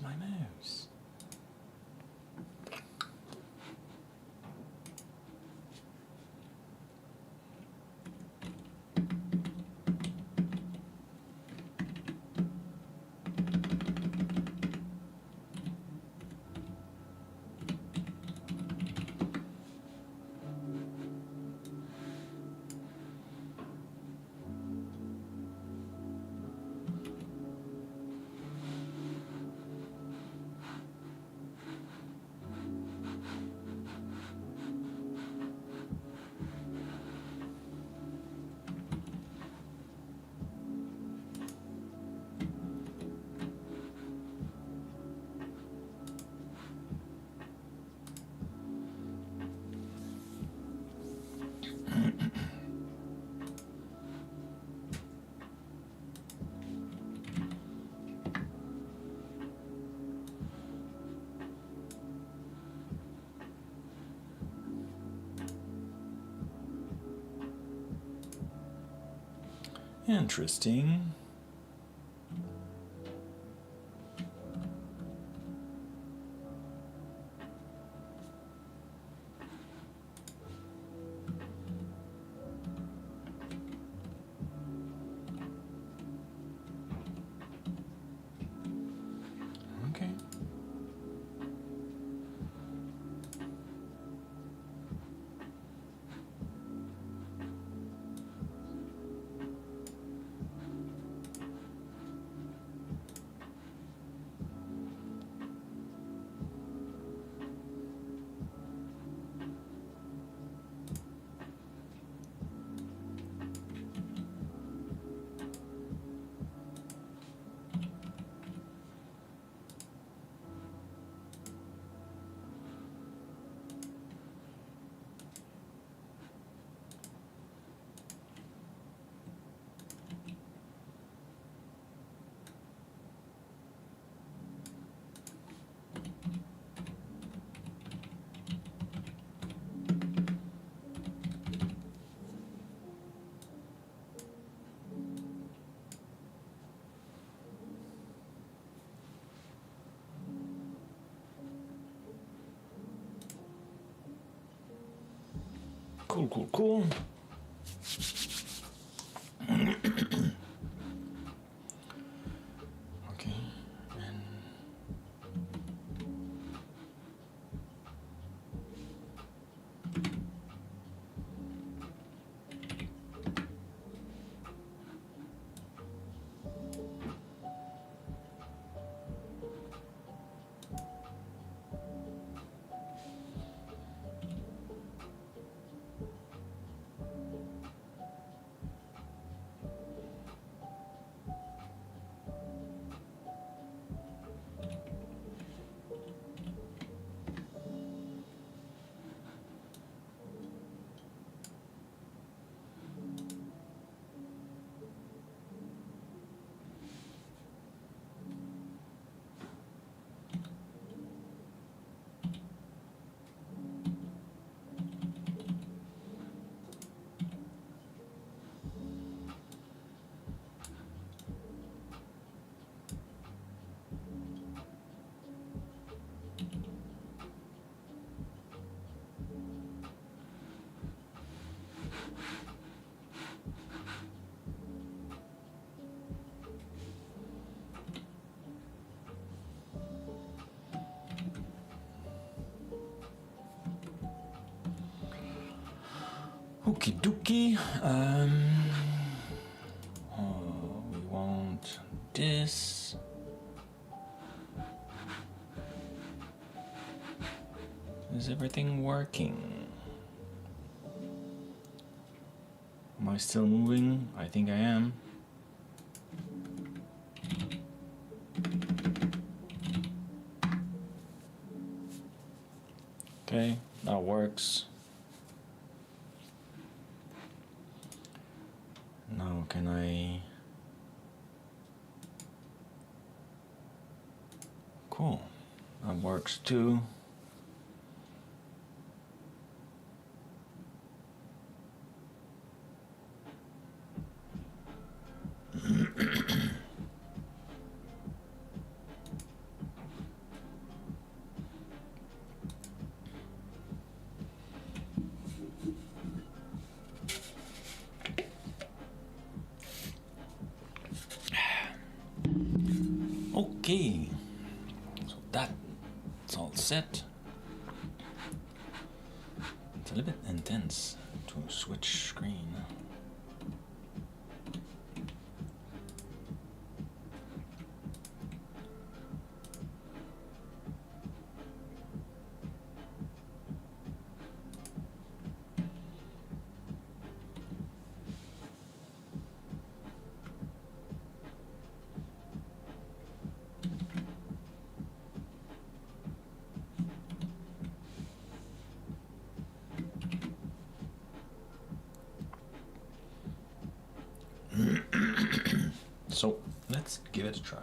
my mouse? Interesting. Okay. Cool, cool, cool. Okay, and okie dokie. We want this. Is everything working? Am I still moving? I think I am. Okay, that works. Now can I... Cool, that works too. Okay, so that's all set. It's a little bit intense to switch screen. So let's give it a try.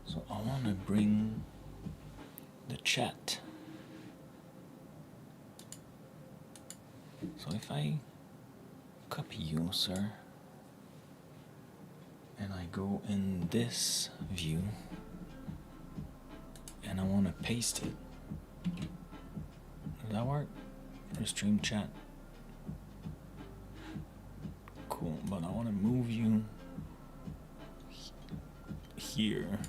So I want to bring the chat. So if I copy you, sir, and I go in this view and I want to paste it, does that work? Stream chat. Cool, but I want to move you here.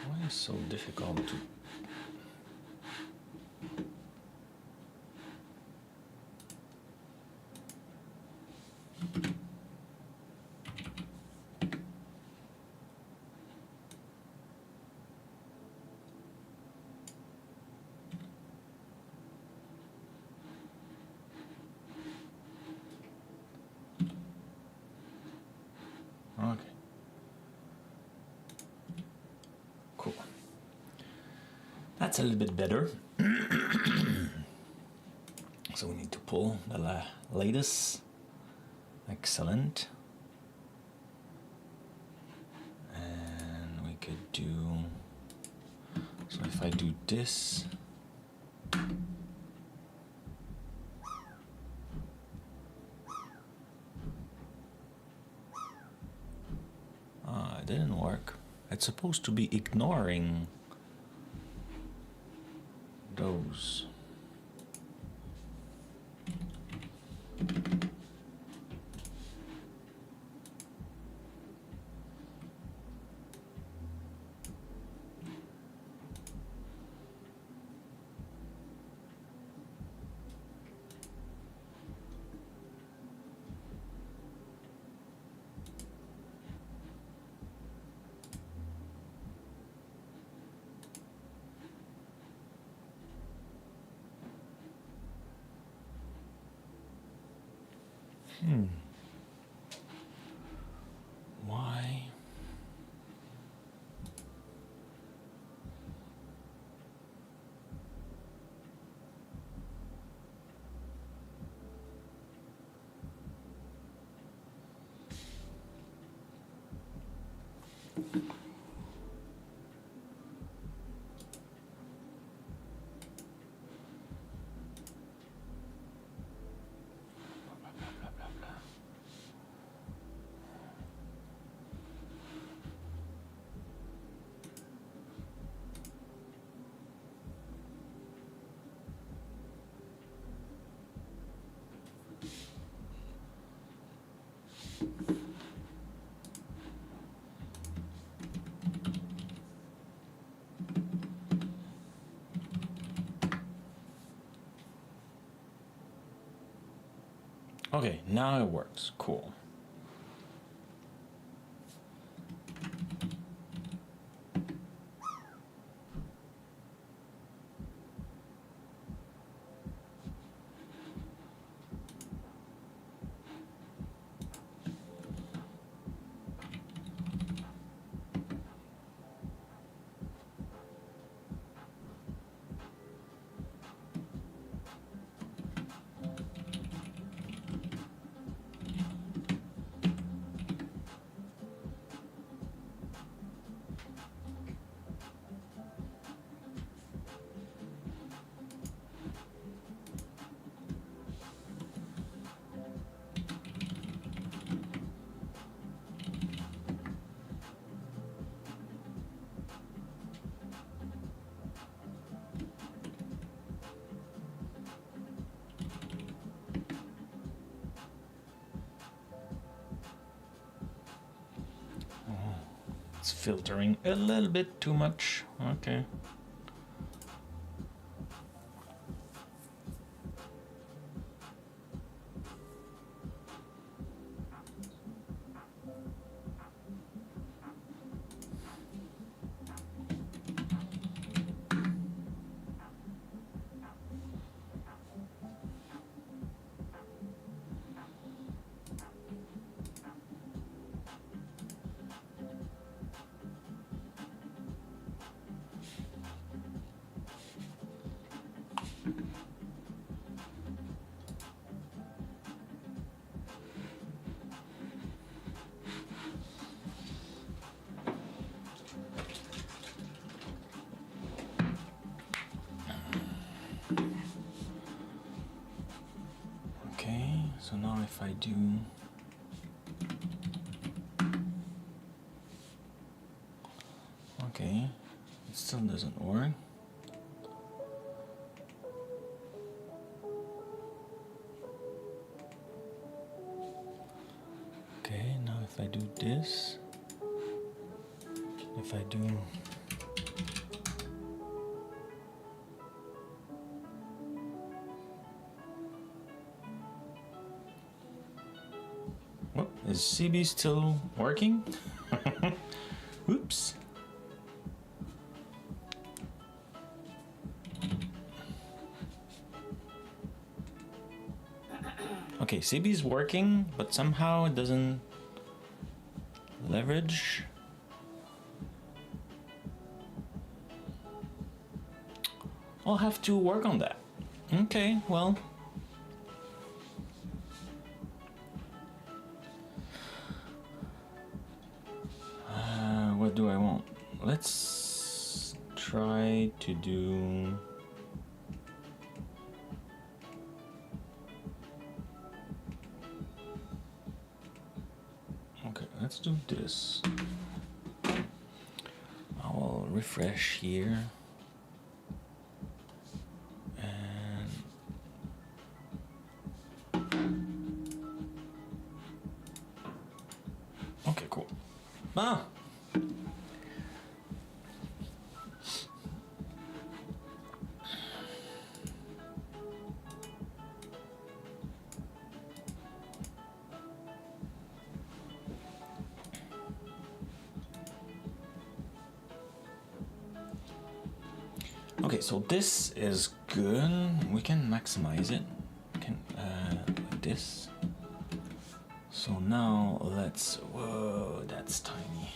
Why is it so difficult to... Okay. Cool. That's a little bit better. So we need to pull the latest. Excellent. And we could do... So if I do this... It didn't work. It's supposed to be ignoring those. Why? Okay, now it works. Cool. It's filtering a little bit too much. Okay. Okay, so now if I do okay, it still doesn't work. Okay, now if I do this, if I do oh, is CB still working? Oops. Okay, CB is working, but somehow it doesn't leverage. I'll have to work on that. Okay, well. What do I want? Let's try to do. Okay, let's do this. I will refresh here. And okay, cool. Ah! Okay, so this is good. We can maximize it. We can like this. So now let's. Whoa, that's tiny.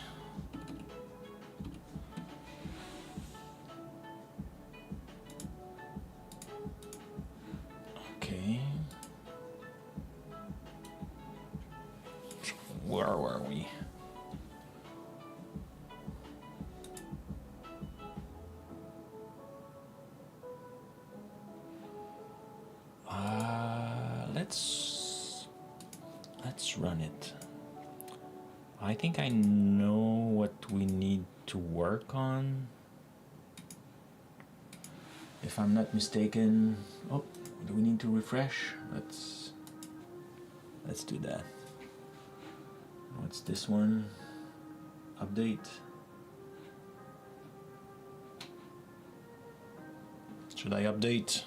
Okay. Where were we? Let's run it. I think I know what we need to work on. If I'm not mistaken. Oh, do we need to refresh? Let's do that. What's this one? Update. Should I update?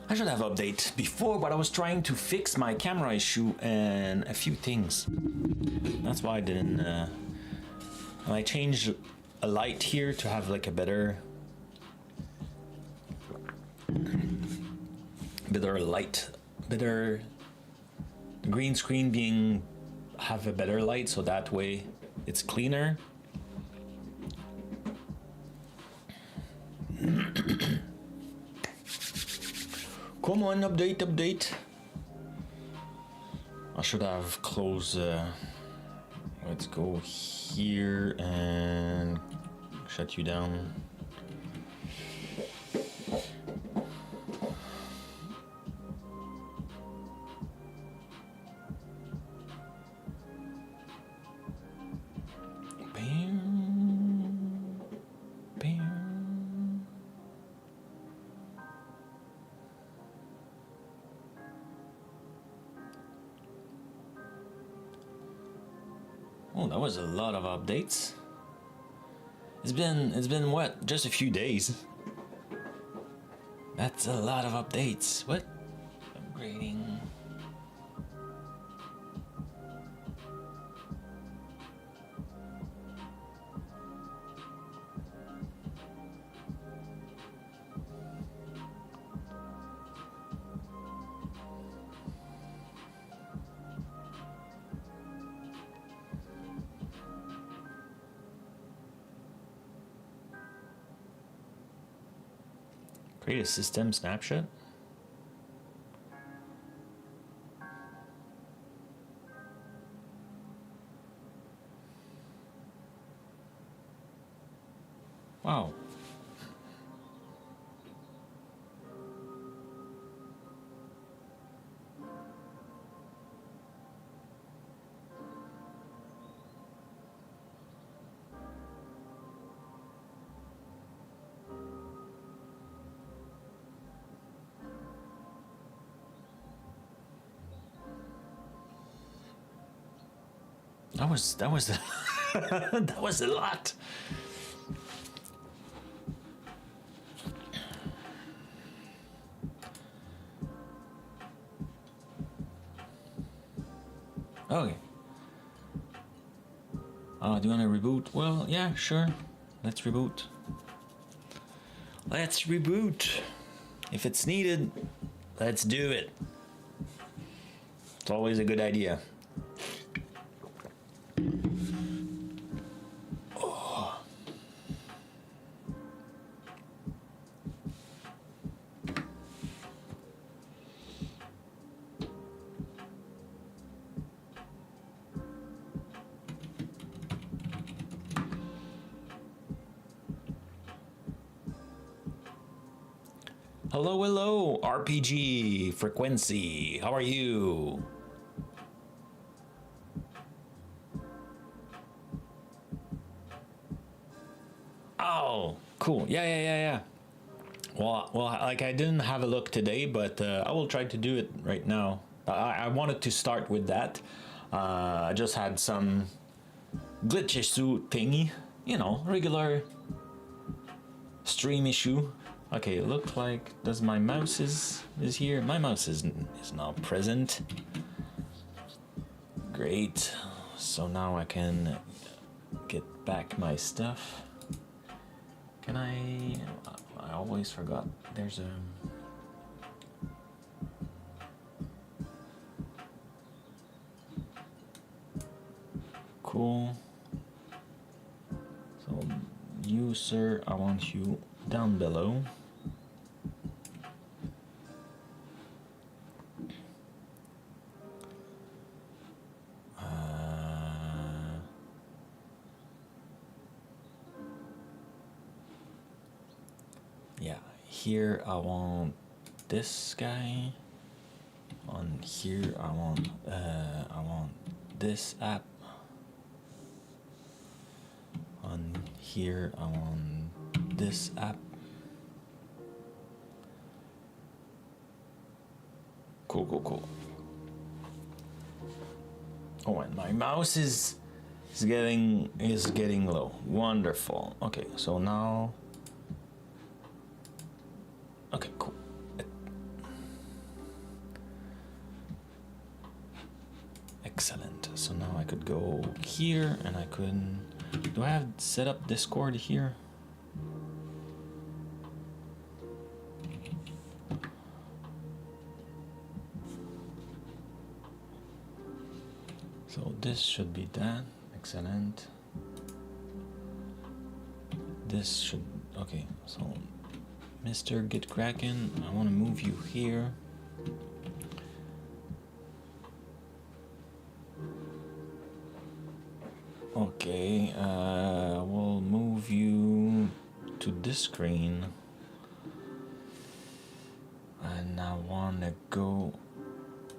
I should have update before, but I was trying to fix my camera issue and a few things. That's why I didn't. I changed a light here to have like a better light, better green screen being have a better light, so that way it's cleaner. Come on, update. I should have closed. Let's go here and shut you down. that was a lot of updates. It's been what? Just a few days. That's a lot of updates. What? Upgrading. Create a system snapshot. Wow. That was that was a lot. Okay. Do you want to reboot? Well, yeah, sure. Let's reboot. Let's reboot. If it's needed, let's do it. It's always a good idea. Hello, hello, RPG Frequency. How are you? Oh, cool. Yeah. Well, like I didn't have a look today, but I will try to do it right now. I wanted to start with that. I just had some glitch issue thingy, you know, regular stream issue. Okay, it looked like, does my mouse is here? My mouse is now present. Great. So now I can get back my stuff. Can I always forgot. There's a cool. So you, sir, I want you down below. Here I want this guy. On here I want this app. On here I want this app. Cool. Oh, and my mouse is getting low. Wonderful. Okay, so now. Okay, cool. Excellent. So now I could go here and I could... Do I have set up Discord here? So this should be that. Excellent. This should... Okay, so... Mr. Get Kraken, I want to move you here. Okay, we'll move you to this screen. And I want to go...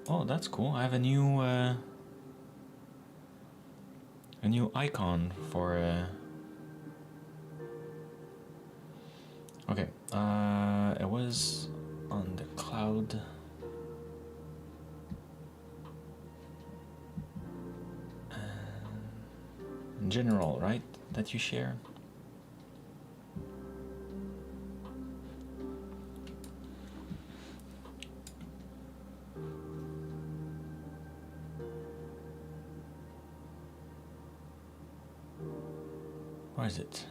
Oh, that's cool. I have a new icon for... Okay, it was on the cloud. general, right? That you share. Where is it?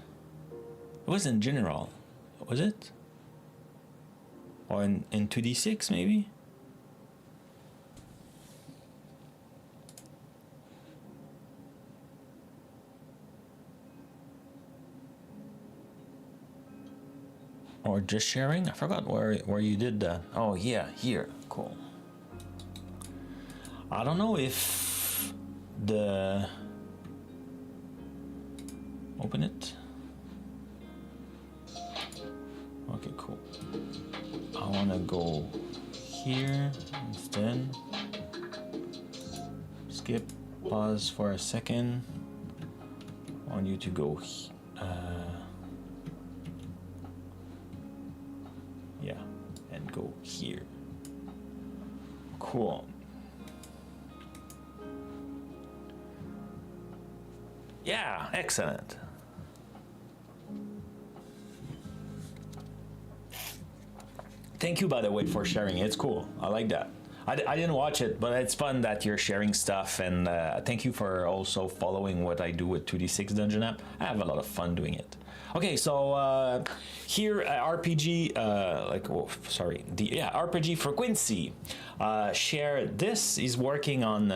It was in general, was it? Or in 2D6 maybe? Or just sharing? I forgot where you did that. Oh yeah, here. Cool. I don't know if the... Open it. Okay, cool. I wanna go here instead. Skip, pause for a second. I want you to go yeah, and go here. Cool. Yeah, excellent. Thank you, by the way, for sharing. It's cool. I like that. I didn't watch it, but it's fun that you're sharing stuff, and thank you for also following what I do with 2D6-Dungeon-App. I have a lot of fun doing it. Okay, so here RPG, RPG Frequency share. This is working on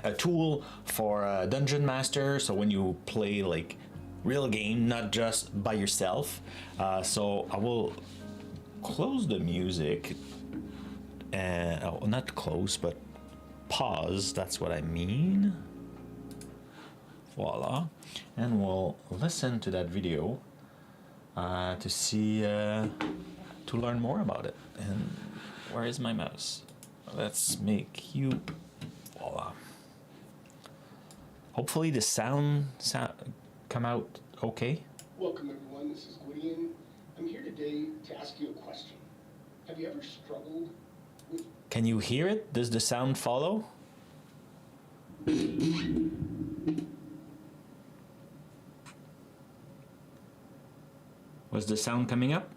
a tool for Dungeon Master. So when you play like real game, not just by yourself. So I will close the music and not close, but pause. That's what I mean. Voila. And we'll listen to that video to see, to learn more about it. And where is my mouse? Let's make you, voila. Hopefully the sound come out okay. Welcome everyone, this is Gwydion. I'm here today to ask you a question. Have you ever struggled with... Can you hear it? Does the sound follow? Was the sound coming up?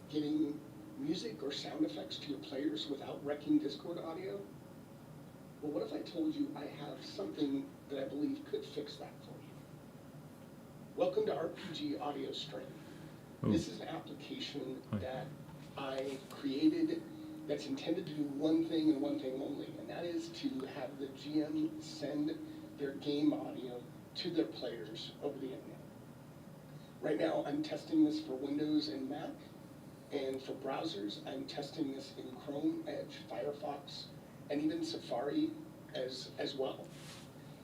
Getting music or sound effects to your players without wrecking Discord audio? Well, what if I told you I have something that I believe could fix that for you? Welcome to RPG Audio Stream. Ooh. This is an application that I created that's intended to do one thing and one thing only, and that is to have the GM send their game audio to their players over the internet. Right now, I'm testing this for Windows and Mac, and for browsers, I'm testing this in Chrome, Edge, Firefox, and even Safari as well.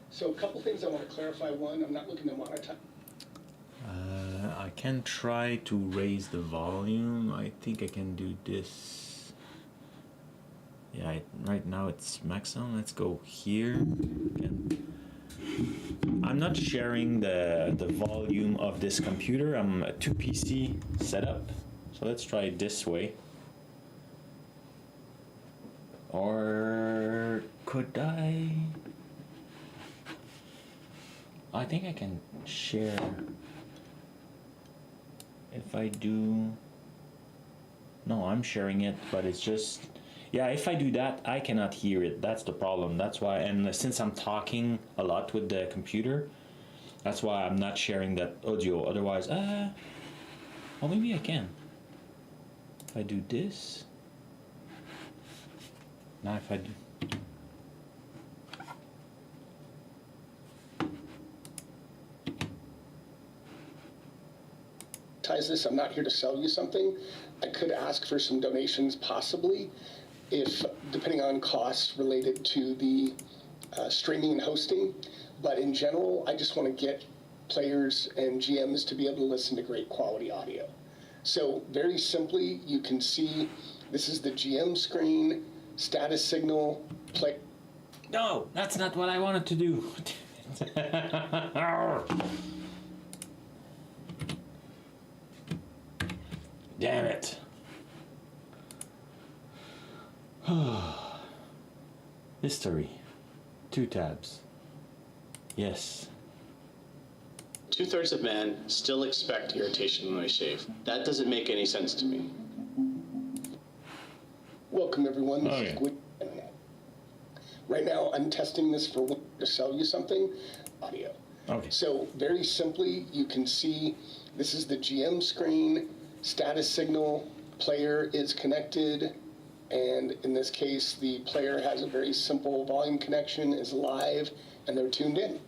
So a couple things I want to clarify. One, I'm not looking to monetize. I can try to raise the volume. I think I can do this. Yeah, right now it's maximum. Let's go here. Again. I'm not sharing the volume of this computer. I'm a 2 PC setup. So let's try it this way. Or could I? I think I can share. If I do, no, I'm sharing it, but it's just, yeah, if I do that, I cannot hear it. That's the problem. That's why, and since I'm talking a lot with the computer, that's why I'm not sharing that audio. Otherwise, well, maybe I can. If I do this, now if I do. This, I'm not here to sell you something. I could ask for some donations possibly, if depending on costs related to the streaming and hosting. But in general, I just want to get players and GMs to be able to listen to great quality audio. So very simply, you can see this is the GM screen, status signal, play. No, that's not what I wanted to do. Damn it. History. 2 tabs. Yes. 2/3 of men still expect irritation when they shave. That doesn't make any sense to me. Welcome, everyone. This is Okay. Gwyn. Right now, I'm testing this for to sell you something, audio. Okay. So very simply, you can see this is the GM screen, status signal, player is connected, and in this case, the player has a very simple volume connection, is live, and they're tuned in.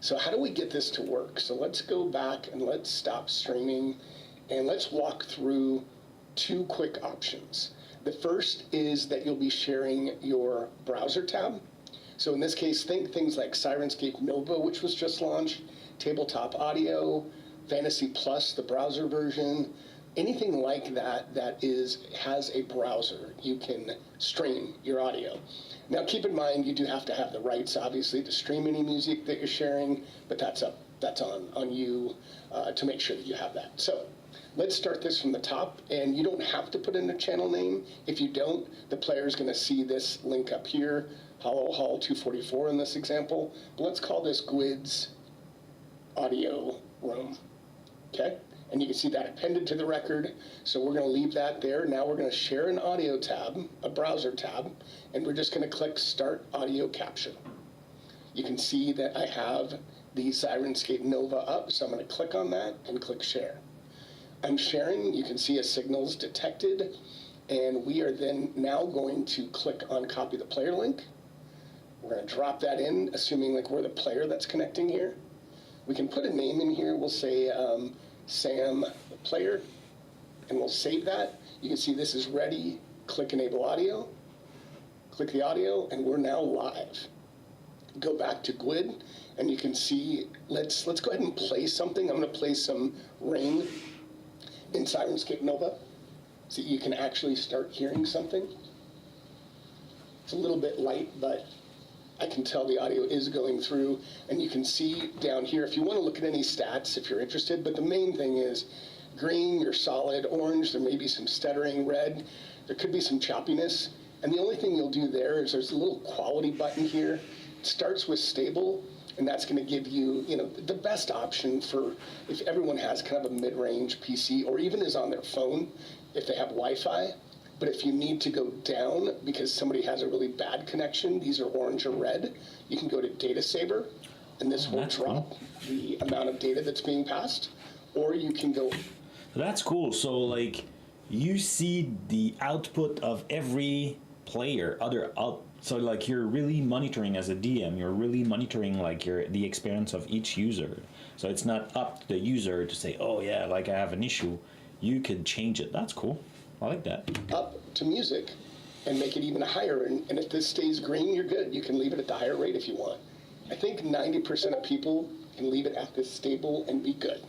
So how do we get this to work? So let's go back and let's stop streaming, and let's walk through two quick options. The first is that you'll be sharing your browser tab. So in this case, think things like Sirenscape Nova, which was just launched, Tabletop Audio, Fantasy Plus, the browser version, anything like that that has a browser. You can stream your audio. Now keep in mind, you do have to have the rights, obviously, to stream any music that you're sharing, but that's on you to make sure that you have that. So let's start this from the top, and you don't have to put in a channel name. If you don't, the player is going to see this link up here, Hollow Hall 244 in this example. But let's call this Gwyd's audio room, okay? And you can see that appended to the record. So we're going to leave that there. Now we're going to share an audio tab, a browser tab, and we're just going to click Start Audio Capture. You can see that I have the Sirenscape Nova up, so I'm going to click on that and click Share. I'm sharing, you can see a signal's detected, and we are then now going to click on Copy the Player link. We're going to drop that in, assuming like we're the player that's connecting here. We can put a name in here. We'll say Sam the player, and we'll save that. You can see this is ready. Click Enable Audio. Click the audio, and we're now live. Go back to Gwyd, and you can see, let's go ahead and play something. I'm going to play some Rain in Sirenscape Nova, so you can actually start hearing something. It's a little bit light, but I can tell the audio is going through, and you can see down here, if you want to look at any stats, if you're interested, but the main thing is green, you're solid, orange, there may be some stuttering, red, there could be some choppiness, and the only thing you'll do there is there's a little quality button here. It starts with stable, and that's going to give you, the best option for if everyone has kind of a mid-range PC, or even is on their phone if they have Wi-Fi. But if you need to go down because somebody has a really bad connection, these are orange or red, you can go to Data Saver, and this will drop the amount of data that's being passed. Or you can go... That's cool. So, like, you see the output of every player, so like you're really monitoring as a DM, you're really monitoring like the experience of each user. So it's not up to the user to say, oh yeah, like I have an issue. You could change it. That's cool. I like that. Up to music and make it even higher. And if this stays green, you're good. You can leave it at the higher rate if you want. I think 90% of people can leave it at this stable and be good.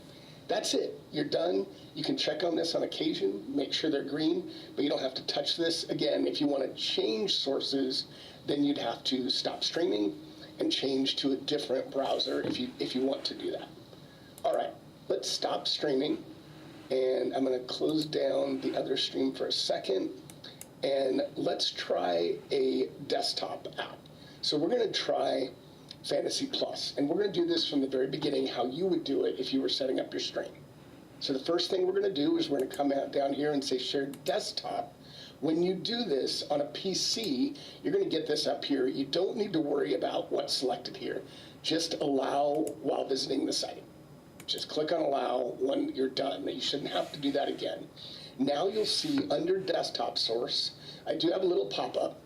That's it. You're done. You can check on this on occasion, make sure they're green, but you don't have to touch this. Again, if you want to change sources, then you'd have to stop streaming and change to a different browser if you want to do that. All right, let's stop streaming. And I'm going to close down the other stream for a second. And let's try a desktop app. So we're going to try Fantasy Plus. And we're going to do this from the very beginning, how you would do it if you were setting up your stream. So the first thing we're going to do is we're going to come out down here and say Shared Desktop. When you do this on a PC, you're going to get this up here. You don't need to worry about what's selected here. Just allow while visiting the site. Just click on allow when you're done. You shouldn't have to do that again. Now you'll see under desktop source, I do have a little pop-up,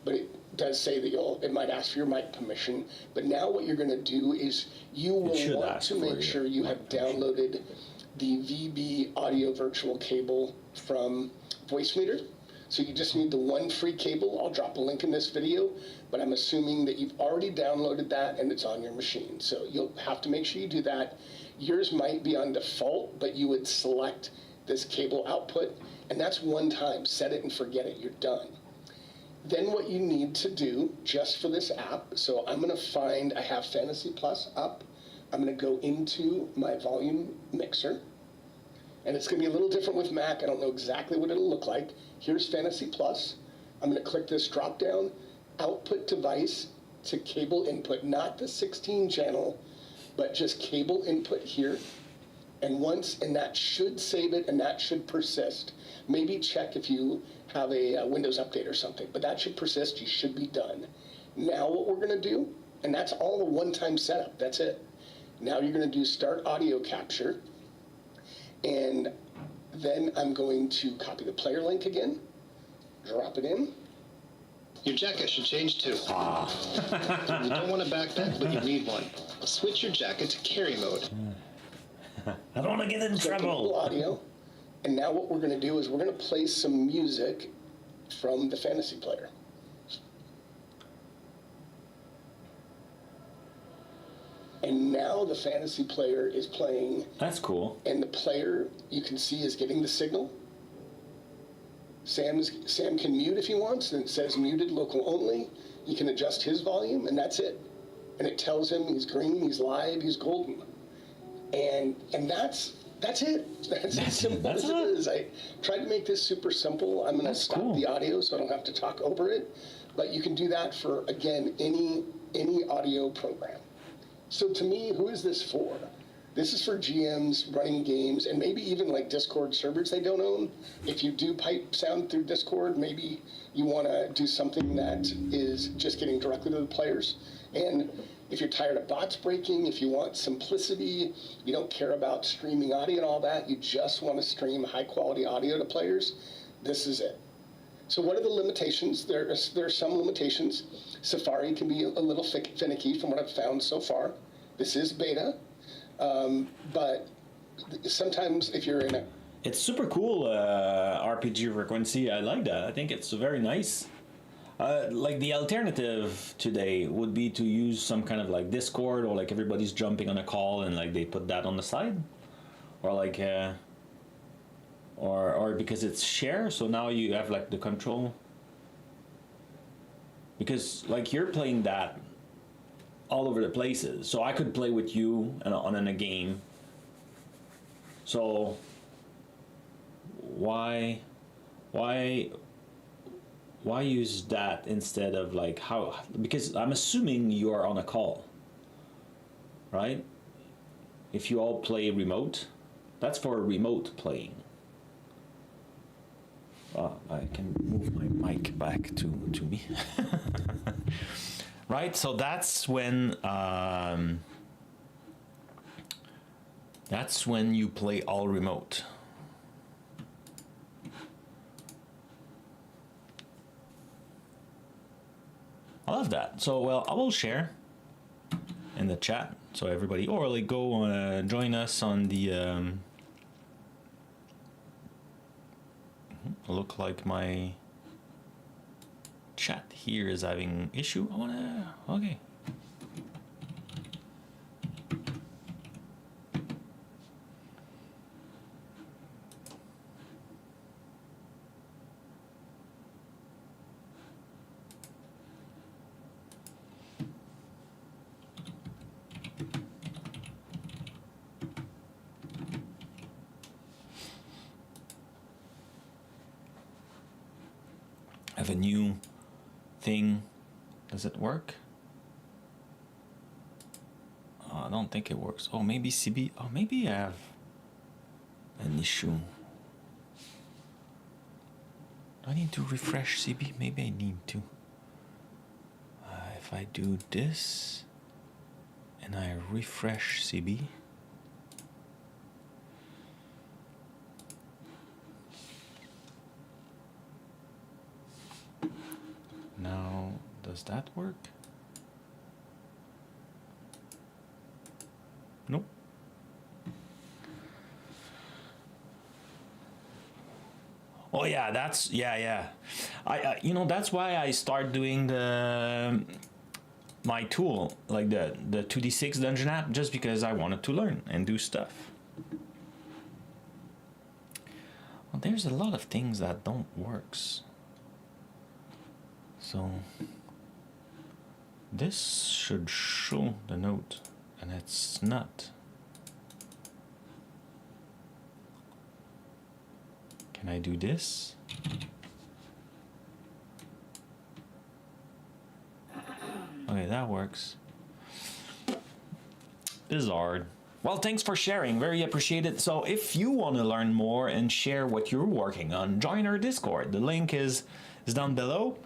but it does say that it might ask for your mic permission. But now what you're going to do is you will want to make sure you have downloaded the VB audio virtual cable from Voicemeeter. So you just need the one free cable. I'll drop a link in this video, but I'm assuming that you've already downloaded that and it's on your machine. So you'll have to make sure you do that. Yours might be on default, but you would select this cable output, and that's one time. Set it and forget it. You're done. Then what you need to do just for this app, so I'm going to find, I have Fantasy Plus up. I'm going to go into my volume mixer, and it's going to be a little different with Mac. I don't know exactly what it'll look like. Here's Fantasy Plus. I'm going to click this drop down, output device, to cable input, not the 16 channel, but just cable input here. And that should save it, and that should persist. Maybe check if you have a Windows update or something, but that should persist. You should be done. Now what we're going to do, and that's all a one-time setup. That's it. Now you're going to do start audio capture, and then I'm going to copy the player link again, drop it in. Your jacket should change too. You don't want a backpack, but you need one. Switch your jacket to carry mode. I don't want to get in trouble. Audio. And now what we're going to do is we're going to play some music from the fantasy player. And now the fantasy player is playing. That's cool. And the player, you can see, is getting the signal. Sam can mute if he wants, and it says muted local only. He can adjust his volume, and that's it. And it tells him he's green, he's live, he's golden. And that's it. That's as simple as it is. I tried to make this super simple. I'm going to stop the audio so I don't have to talk over it. But you can do that for, again, any audio program. So to me, who is this for? This is for GMs running games, and maybe even like Discord servers they don't own. If you do pipe sound through Discord, maybe you want to do something that is just getting directly to the players. And if you're tired of bots breaking, if you want simplicity, you don't care about streaming audio and all that, you just want to stream high-quality audio to players, this is it. So what are the limitations? There are some limitations. Safari can be a little finicky from what I've found so far. This is beta, but sometimes if you're in a... It's super cool, RPG frequency. I like that. I think it's very nice. Like the alternative today would be to use some kind of like Discord, or like everybody's jumping on a call and like they put that on the side, or like or because it's share, so now you have like the control, because like you're playing that all over the places, so I could play with you on a game. So why use that instead of like how, because I'm assuming you're on a call, right? If you all play remote, that's for remote playing. I can move my mic back to me. Right, so that's when you play all remote. I love that. So, well, I will share in the chat so everybody, or like go join us on the. Look like my chat here is having issue. Okay. Have a new thing. Does it work? Oh, I don't think it works. Oh, maybe CB. Oh, maybe I have an issue. Do I need to refresh CB? Maybe I need to. If I do this and I refresh CB. Now, does that work? Nope. Oh yeah, that's yeah. I that's why I start doing my tool, like the 2D6-Dungeon-App, just because I wanted to learn and do stuff. Well, there's a lot of things that don't works. So this should show the note, and it's not. Can I do this? Okay, that works. This is hard. Well, thanks for sharing. Very appreciated. So if you want to learn more and share what you're working on, join our Discord. The link is down below.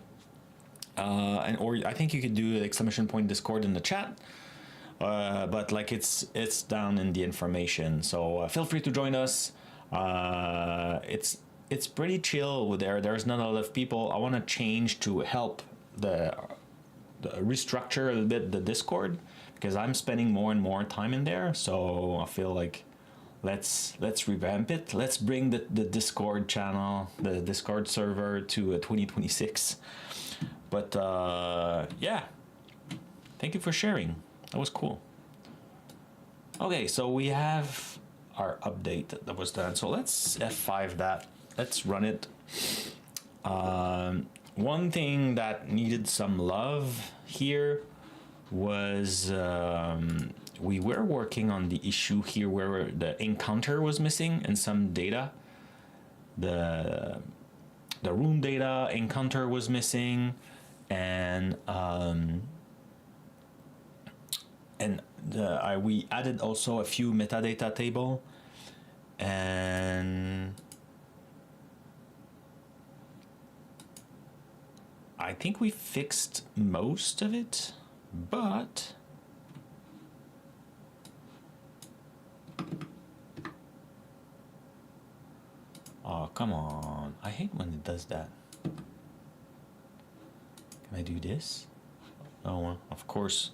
Or I think you could do exclamation point Discord in the chat. But like it's down in the information. So feel free to join us. It's pretty chill with there. There's not a lot of people. I want to change to help the restructure a little bit the Discord, because I'm spending more and more time in there. So I feel like let's revamp it. Let's bring the Discord channel, the Discord server to 2026. But yeah, thank you for sharing. That was cool. Okay, so we have our update that was done. So let's F5 that. Let's run it. One thing that needed some love here was we were working on the issue here where the encounter was missing and some data. The room data encounter was missing, and we added also a few metadata table, and I think we fixed most of it, but oh, come on. I hate when it does that. Can I do this? Oh, well, of course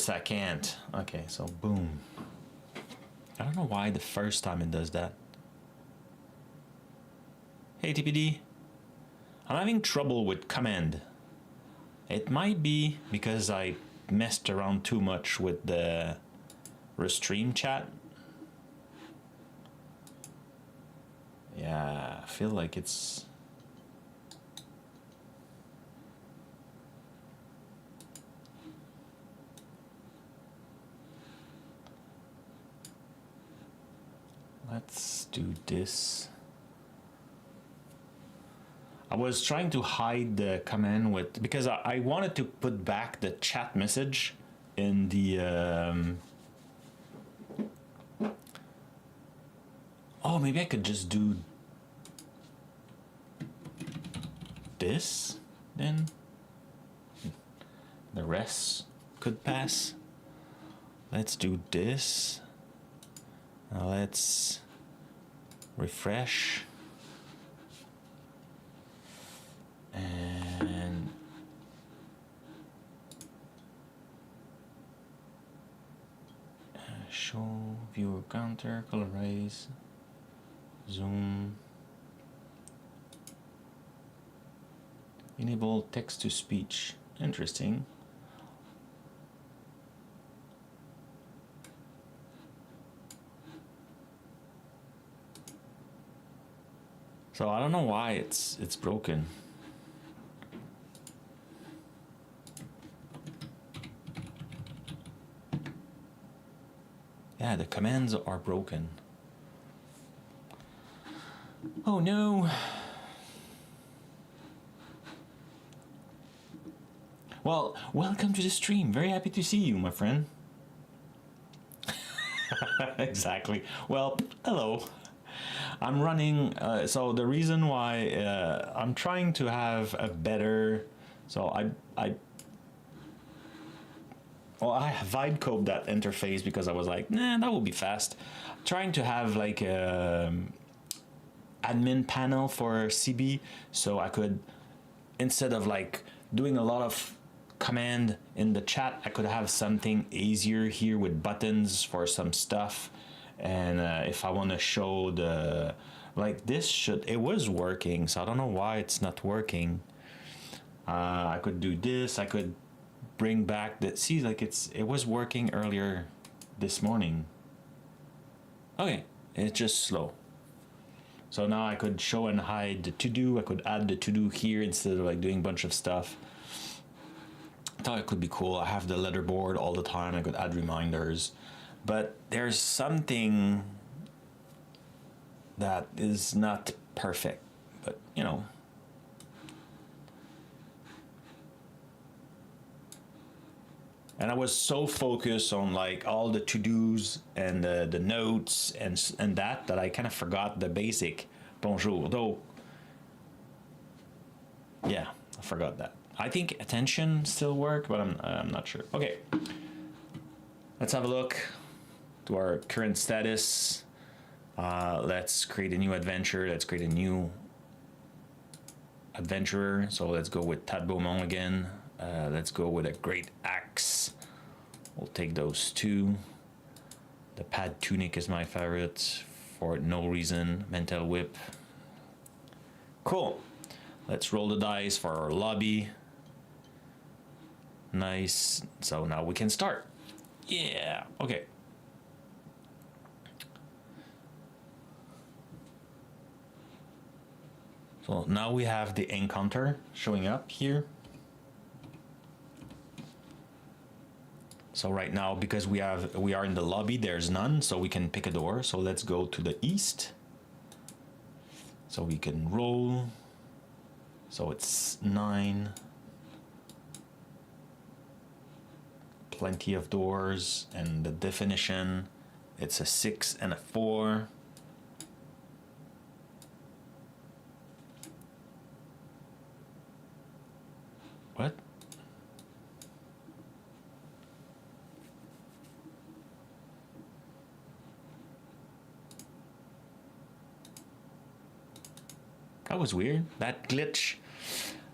I can't. Okay, so boom. I don't know why the first time it does that. Hey TPD, I'm having trouble with command. It might be because I messed around too much with the restream chat. Yeah, I feel like it's... Let's do this. I was trying to hide the command with, because I wanted to put back the chat message in the oh, maybe I could just do this then. The rest could pass. Let's do this. Now let's refresh. And show viewer counter, colorize, zoom, enable text to speech. Interesting. So I don't know why it's broken. Yeah, the commands are broken. Oh no. Well, welcome to the stream. Very happy to see you, my friend. Exactly. Well, hello. I'm running, so the reason why I'm trying to have a better, so I vibe coded that interface because I was like, nah, that will be fast. Trying to have like a admin panel for CB, so I could, instead of like doing a lot of command in the chat, I could have something easier here with buttons for some stuff. And if I want to show the, like this it was working, so I don't know why it's not working. I could do this, I could bring back the, see, like it was working earlier this morning. Okay, it's just slow. So now I could show and hide the to-do, I could add the to-do here instead of like doing a bunch of stuff. I thought it could be cool. I have the letterboard all the time, I could add reminders. But there's something that is not perfect, but you know. And I was so focused on like all the to-dos and the notes and that I kind of forgot the basic bonjour. Though, yeah, I forgot that. I think attention still work, but I'm not sure. Okay, let's have a look to our current status. Let's create a new adventure. Let's create a new adventurer. So let's go with Tad Beaumont again. Let's go with a great axe. We'll take those two. The pad tunic is my favorite for no reason. Mental whip. Cool. Let's roll the dice for our lobby. Nice. So now we can start. Yeah. Okay. So now we have the encounter showing up here. So right now, because we are in the lobby, there's none, so we can pick a door. So let's go to the east. So we can roll. So it's 9. Plenty of doors, and the definition, it's a 6 and a 4. What? That was weird. That glitch.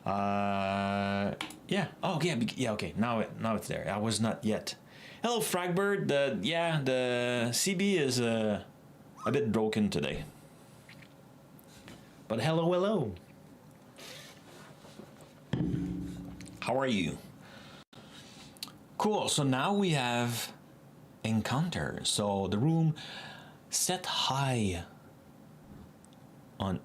Yeah. Oh, yeah. Yeah. Okay. Now it's there. I was not yet. Hello, Fragbird. The CB is a bit broken today. But hello. How are you? Cool. So now we have encounter. So the room set high on.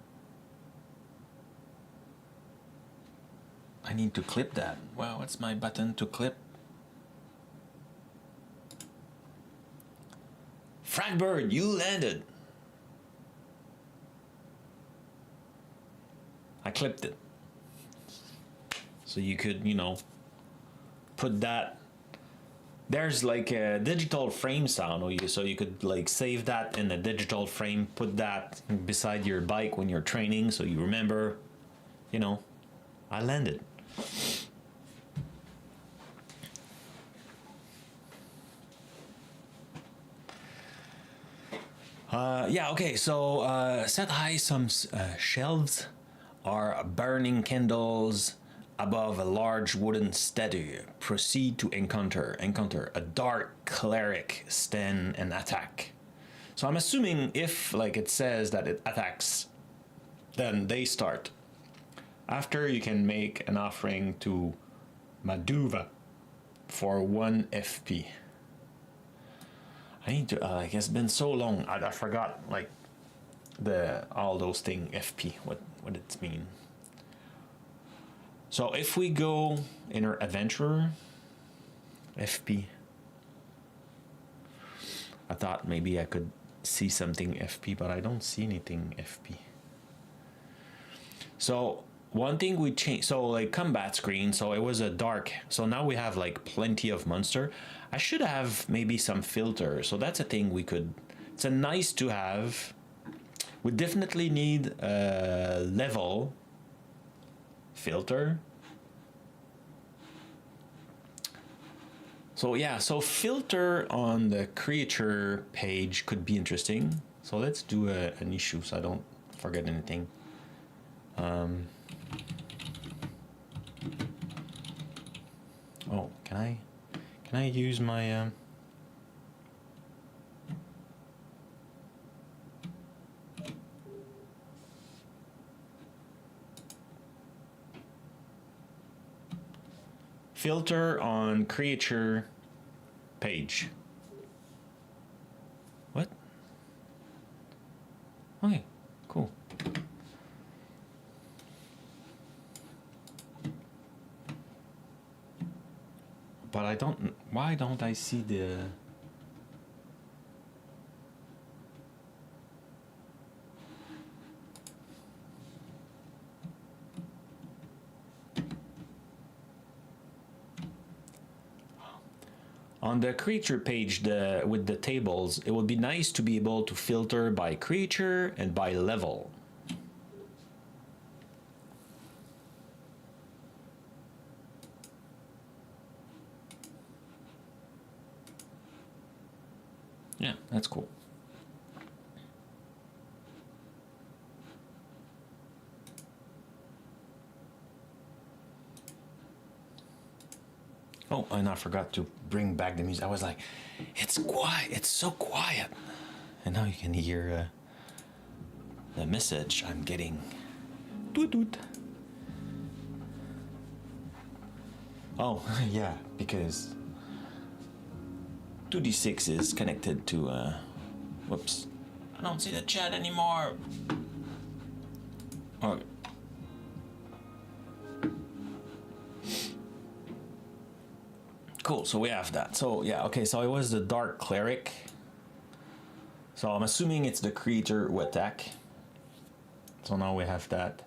I need to clip that. Wow, what's my button to clip? Fragbird, you landed. I clipped it. So you could, put that. There's like a digital frame sound, so you could like save that in a digital frame, put that beside your bike when you're training, so you remember, I landed. Yeah, okay, so set high some shelves are burning candles above a large wooden statue. Proceed to encounter a dark cleric stand and attack. So I'm assuming if like it says that it attacks, then they start. After, you can make an offering to Maduva for 1 FP. I need to, like, it's been so long, I forgot, like, all those things, FP, what it mean. So if we go in our adventurer, FP, I thought maybe I could see something FP, but I don't see anything FP. So one thing we changed, so like combat screen, so it was a dark, so now we have like plenty of monster. I should have maybe some filter, so that's a thing we could, it's a nice to have. We definitely need a level filter. So yeah, so filter on the creature page could be interesting. So let's do an issue so I don't forget anything. Oh, can I use my filter on creature page? What? Okay, cool. But I don't, why don't I see the... On the creature page with the tables, it would be nice to be able to filter by creature and by level. Yeah, that's cool. Oh, and I forgot to bring back the music. I was like, it's quiet. It's so quiet. And now you can hear the message I'm getting. Doot doot. Oh, yeah, because 2D6 is connected to, whoops. I don't see the chat anymore. Oh. Cool, so we have that. So yeah, okay, so it was the Dark Cleric. So I'm assuming it's the creature who attack. So now we have that.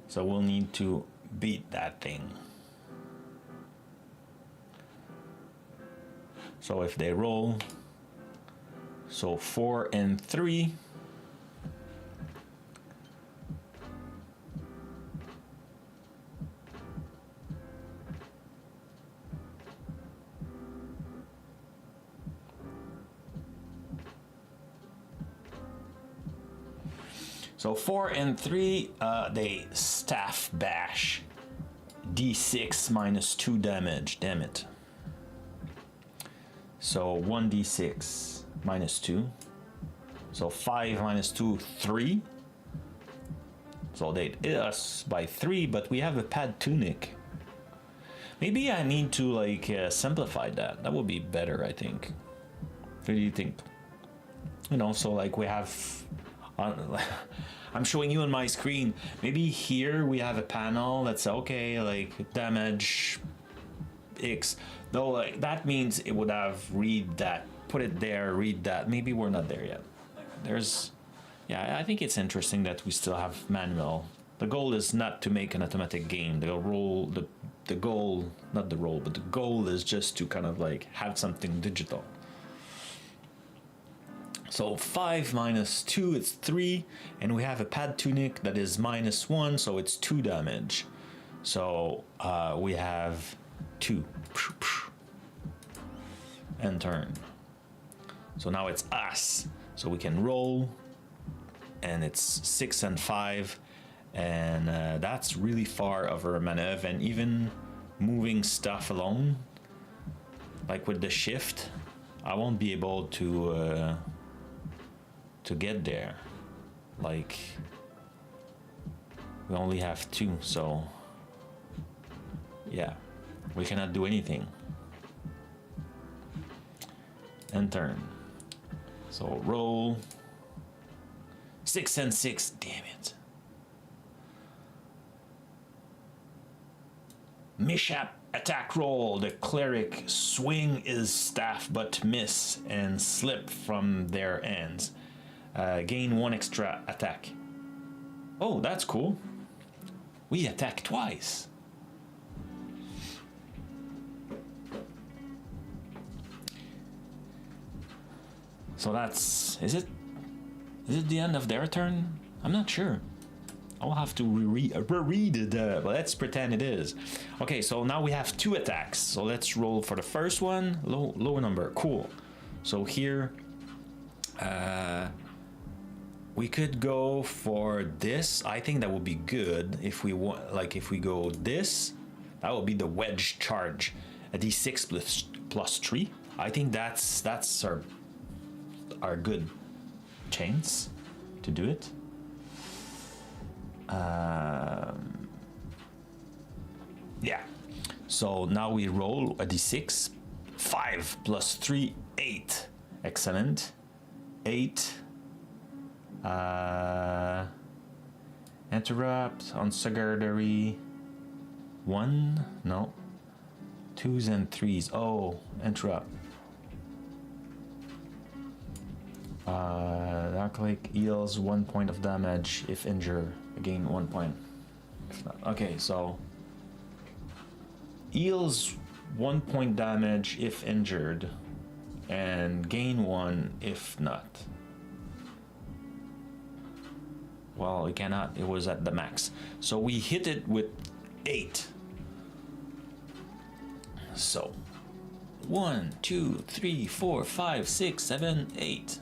So we'll need to beat that thing. So if they roll, so 4 and 3. So 4 and 3, they staff bash. D6 minus 2 damage, damn it. So 1d6 minus 2. So 5 minus 2, 3. So they hit us by 3, but we have a pad tunic. Maybe I need to like simplify that. That would be better, I think. What do you think? You know, so like we have... I'm showing you on my screen. Maybe here we have a panel that's okay, like damage X. Though like that means it would have read that, put it there, read that. Maybe we're not there yet. There's, yeah, I think it's interesting that we still have manual. The goal is not to make an automatic game. The goal, not the role, but the goal is just to kind of like have something digital. So 5 minus 2, it's 3, and we have a pad tunic that is minus 1, so it's 2 damage. So we have 2. And turn. So now it's us. So we can roll, and it's 6 and 5, and that's really far over a maneuver, and even moving stuff alone, like with the shift, I won't be able to get there. Like we only have 2, so yeah, we cannot do anything. And turn. So roll 6 and 6, damn it. Mishap attack roll. The cleric swing his staff but miss and slip from their hands. Gain 1 extra attack. Oh, that's cool. We attack twice. So that's... Is it the end of their turn? I'm not sure. I'll have to reread it, but let's pretend it is. Okay, so now we have 2 attacks. So let's roll for the first one. Low number, cool. So here... we could go for this. I think that would be good if we want. Like if we go this, that would be the wedge charge. A d6 plus 3. I think that's our good chance to do it. Yeah. So now we roll a d6. 5 plus 3, 8. Excellent. 8. Interrupt on secondary 1, no, 2s and 3s. Oh, interrupt. That click heals 1 point of damage if injured. Again, 1 point. If not, okay, so heals 1 point damage if injured. and gain 1 if not. Well, it cannot, it was at the max. So we hit it with 8. So 1, 2, 3, 4, 5, 6, 7, 8.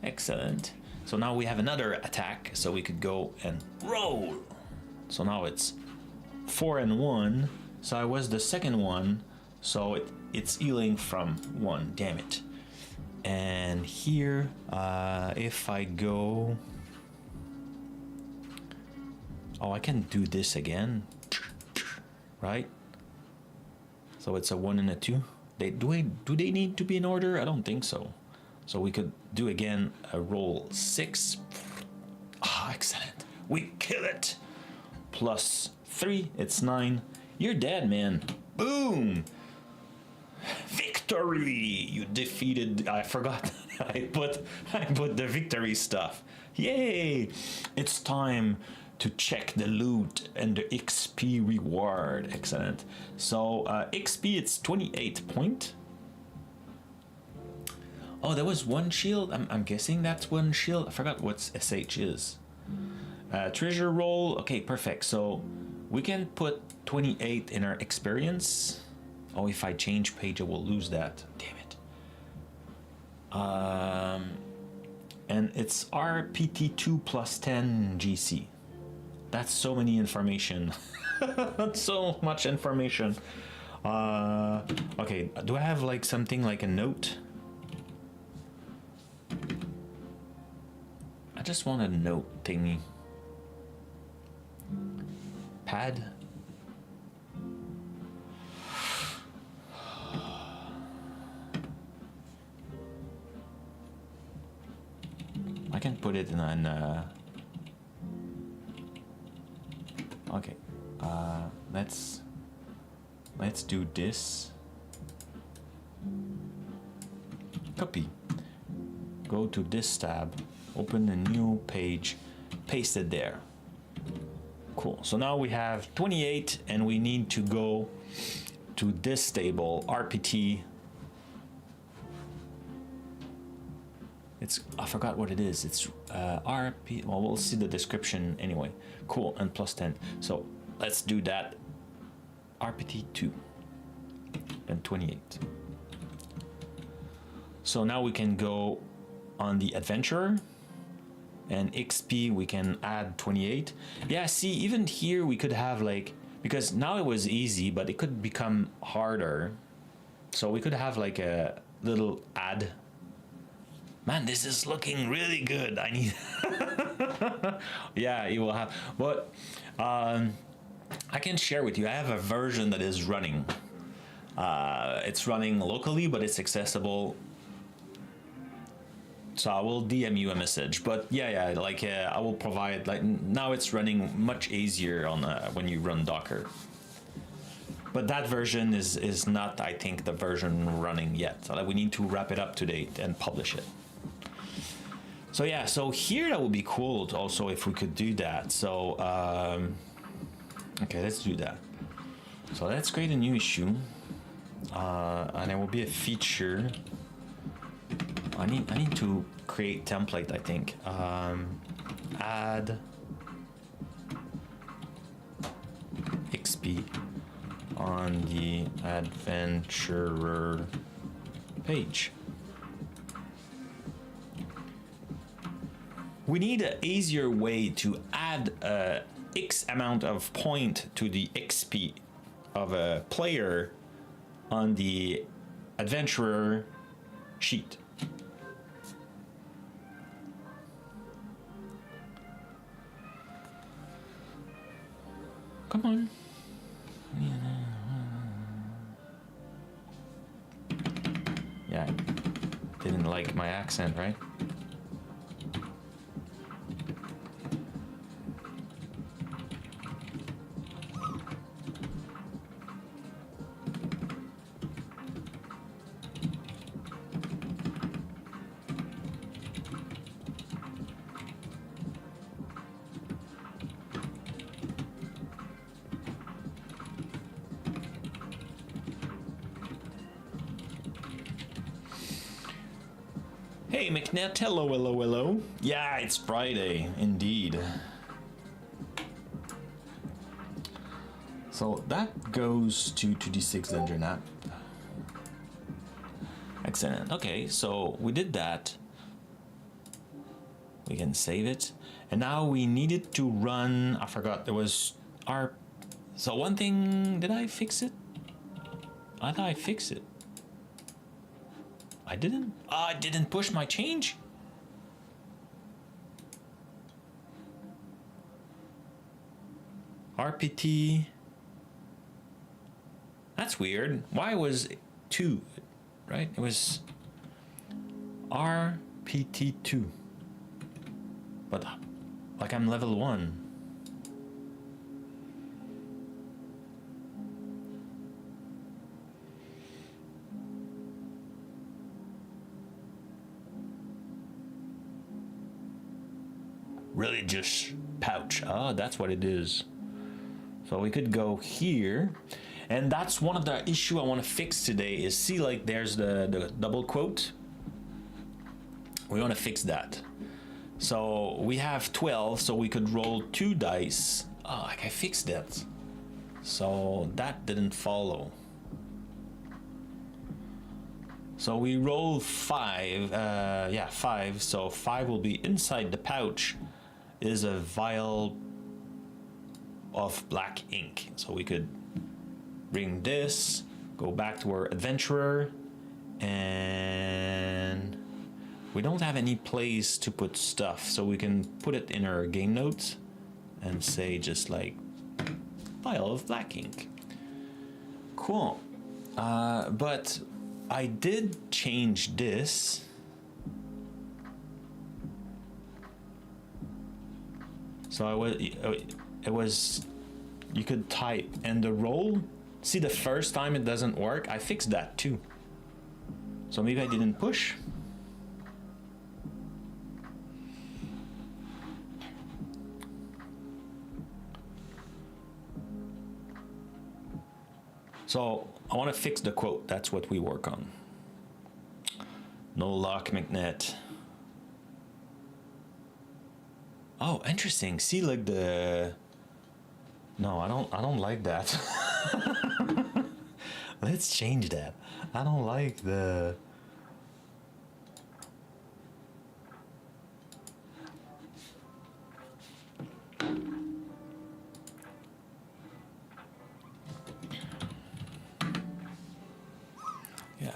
Excellent. So now we have another attack, so we could go and roll. So now it's 4 and 1. So I was the second one, so it's healing from 1. Damn it. And here, if I go, oh, I can do this again, right? So it's a 1 and a 2. Do they need to be in order? I don't think so. So we could do again a roll 6. Ah, excellent. We kill it. Plus 3, it's 9. You're dead, man. Boom. Victory. You defeated. I forgot. I put the victory stuff. Yay! It's time to check the loot and the XP reward. Excellent. So XP, it's 28 point. Oh, there was 1 shield. I'm guessing that's 1 shield. I forgot what SH is. Treasure roll. Okay, perfect. So we can put 28 in our experience. Oh, if I change page, I will lose that. Damn it. And it's RPT2 plus 10 GC. That's so many information. That's so much information. Okay, do I have like something like a note? I just want a note thingy. Pad. I can put it in an okay, let's do this. Copy. Go to this tab, open a new page, paste it there. Cool. So now we have 28 and we need to go to this table, RPT. It's, I forgot what it is. It's RP, well, we'll see the description anyway. Cool, and plus 10. So let's do that. RPT 2 and 28. So now we can go on the adventurer, and XP we can add 28. Yeah, see, even here we could have like, because now it was easy, but it could become harder. So we could have like a little add. Man, this is looking really good. I need yeah, you will have, but I can share with you, I have a version that is running. It's running locally, but it's accessible. So I will DM you a message, but yeah, like I will provide, like now it's running much easier on when you run Docker. But that version is not, I think, the version running yet. So like, we need to wrap it up to date and publish it. So yeah, so here that would be cool also if we could do that. So okay, let's do that. So let's create a new issue, and it will be a feature. I need to create template, I think. Add XP on the adventurer page. We need an easier way to add X amount of point to the XP of a player on the adventurer sheet. Come on. Yeah, didn't like my accent, right? Hey, McNett, hello, hello, hello. Yeah, it's Friday, indeed. So that goes to 2D6-Dungeon-App. Excellent. Okay, so we did that. We can save it. And now we needed to run, I forgot, there was our... So one thing, did I fix it? I thought I fixed it. I didn't? I didn't push my change? RPT. That's weird. Why was 2, right? It was RPT2. But like I'm level 1. Religious pouch. Ah, that's what it is. So we could go here, and that's one of the issue I want to fix today. Is see, like there's the double quote. We want to fix that. So we have 12, so we could roll 2 dice. Oh, I fixed that. So that didn't follow. So we roll 5. Yeah, 5. So 5 will be inside the pouch. Is a vial of black ink. So we could bring this, go back to our adventurer, and we don't have any place to put stuff, so we can put it in our game notes and say just like vial of black ink. Cool. But I did change this. So it was, you could type, and the roll, see the first time it doesn't work, I fixed that too. So maybe I didn't push. So I want to fix the quote, that's what we work on. No luck, McNett. Oh, interesting. See, like the... No, I don't like that. Let's change that. I don't like the... Yeah.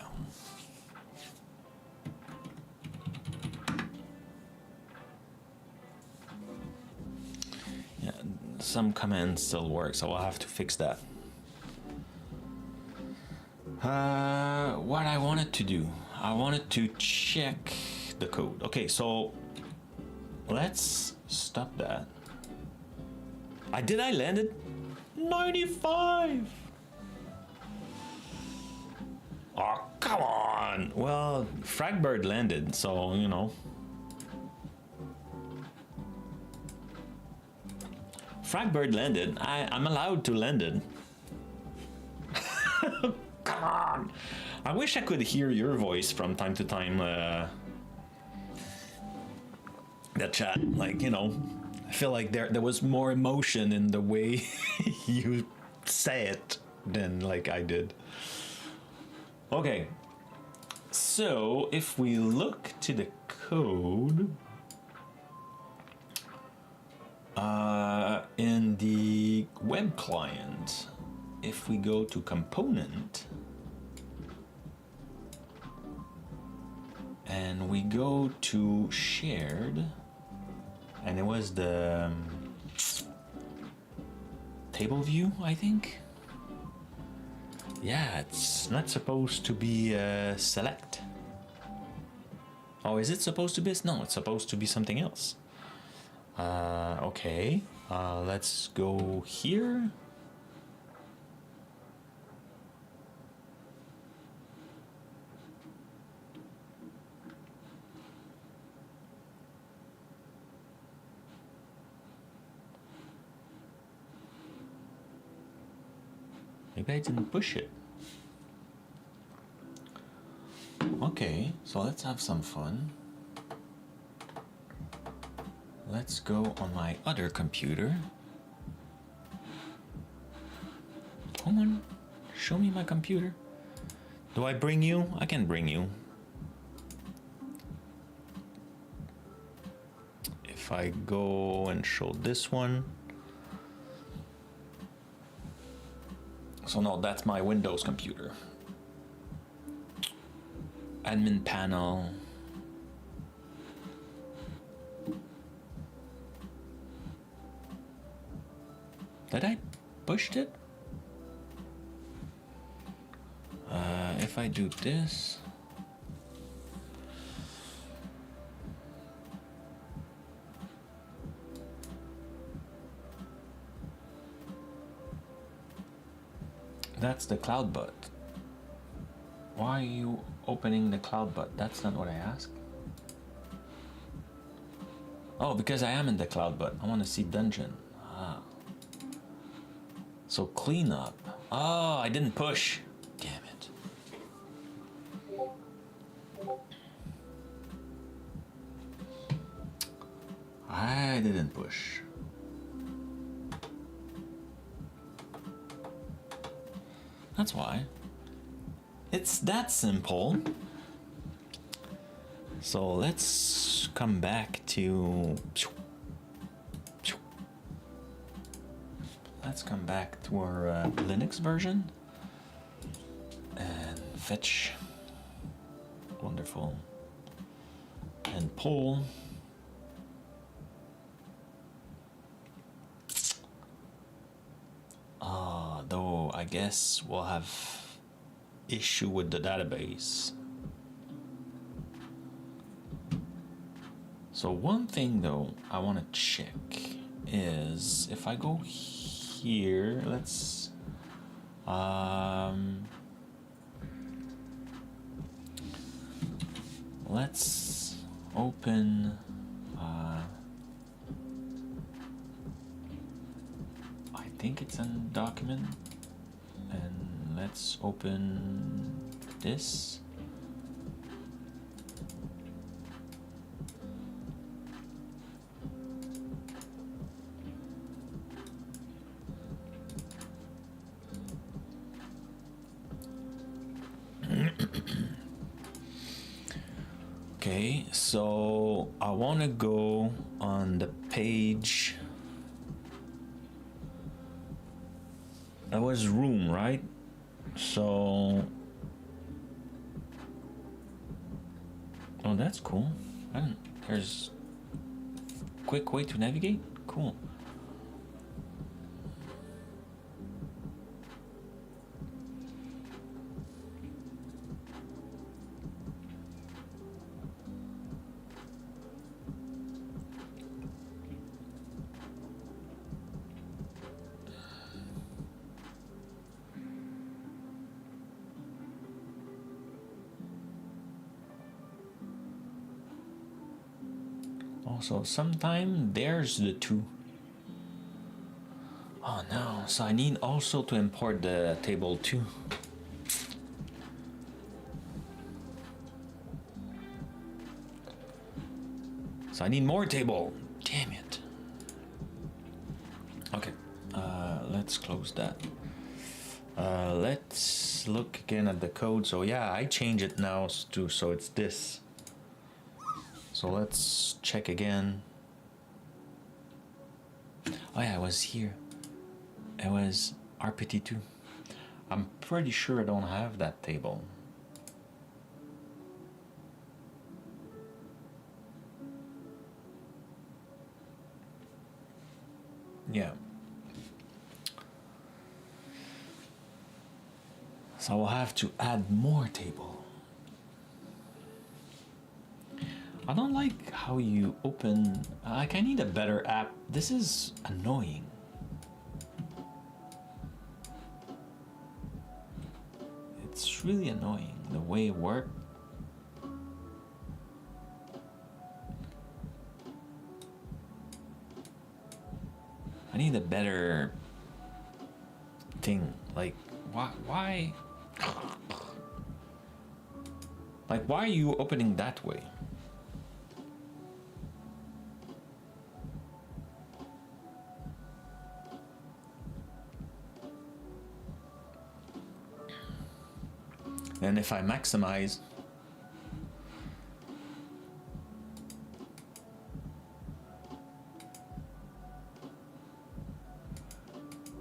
Some commands still work, so I'll have to fix that. What I wanted to do, I wanted to check the code. Okay, so let's stop that. I landed 95. Oh, come on. Well, Fragbird landed, so you know. Fragbird landed. I'm allowed to land it. Come on! I wish I could hear your voice from time to time. The chat, like, you know, I feel like there was more emotion in the way you say it than like I did. Okay, so if we look to the code. In the web client, if we go to component and we go to shared, and it was the table view, I think. Yeah, it's not supposed to be select. Oh, is it supposed to be? No, it's supposed to be something else. Okay, let's go here. Maybe I didn't push it. Okay, so let's have some fun. let's go on my other computer. Come on, show me my computer. Do I bring you? I can bring you. If I go and show this one. So no, that's my Windows computer. Admin panel. Did I push it? If I do this. That's the CloudBut. Why are you opening the CloudBut? That's not what I asked. Oh, because I am in the CloudBut. I want to see dungeon. Ah. So cleanup. Oh, I didn't push. Damn it. I didn't push. That's why. It's that simple. So let's come back to... Let's come back to our Linux version. And fetch. Wonderful. And pull. Though I guess we'll have issue with the database. So one thing though I want to check is if I go here, let's open I think it's a document, and let's open this. Okay, so I want to go on the page. That was room, right? So, oh, that's cool. There's quick way to navigate. Cool. Also, sometime there's the two. Oh no, so I need also to import the table 2. So I need more table. Damn it. Okay, let's close that. Let's look again at the code. So yeah, I change it now to so it's this. So let's check again. Oh yeah, I was here. It was RPT2. I'm pretty sure I don't have that table. Yeah. So I'll have to add more table. I don't like how you open, like I need a better app. This is annoying. It's really annoying the way it works. I need a better thing. Like, why? Like, why are you opening that way? And if I maximize,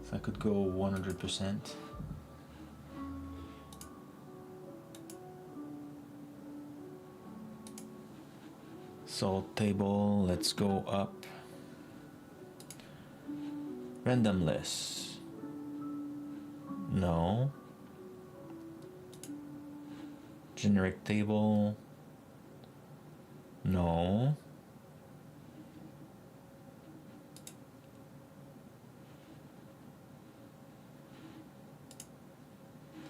if I could go 100%. So table, let's go up. Random list. No. Generic table. No.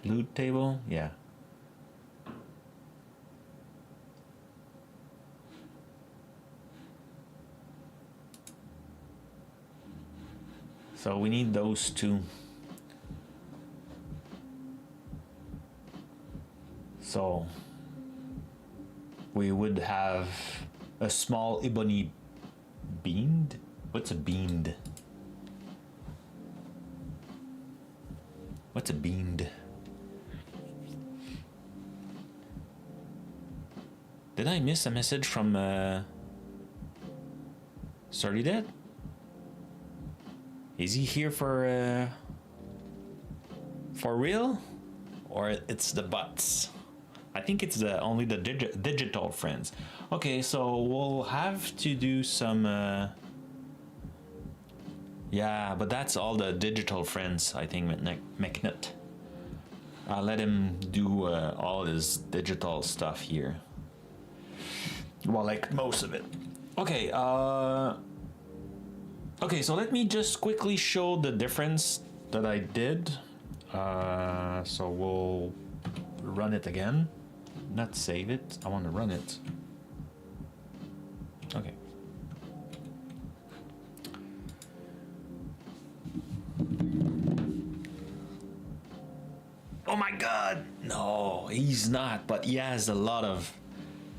Loot table, yeah. So we need those two. So we would have a small ebony beamed. What's a beamed? What's a beamed? Did I miss a message from Sorry Dad? Is he here for real? Or it's the bots? I think it's only the digital friends. Okay, so we'll have to do some... yeah, but that's all the digital friends, I think, McNutt. I'll let him do all his digital stuff here. Well, like most of it. Okay, okay, so let me just quickly show the difference that I did. So we'll run it again. Not save it, I want to run it. Okay. Oh my god! No, he's not, but he has a lot of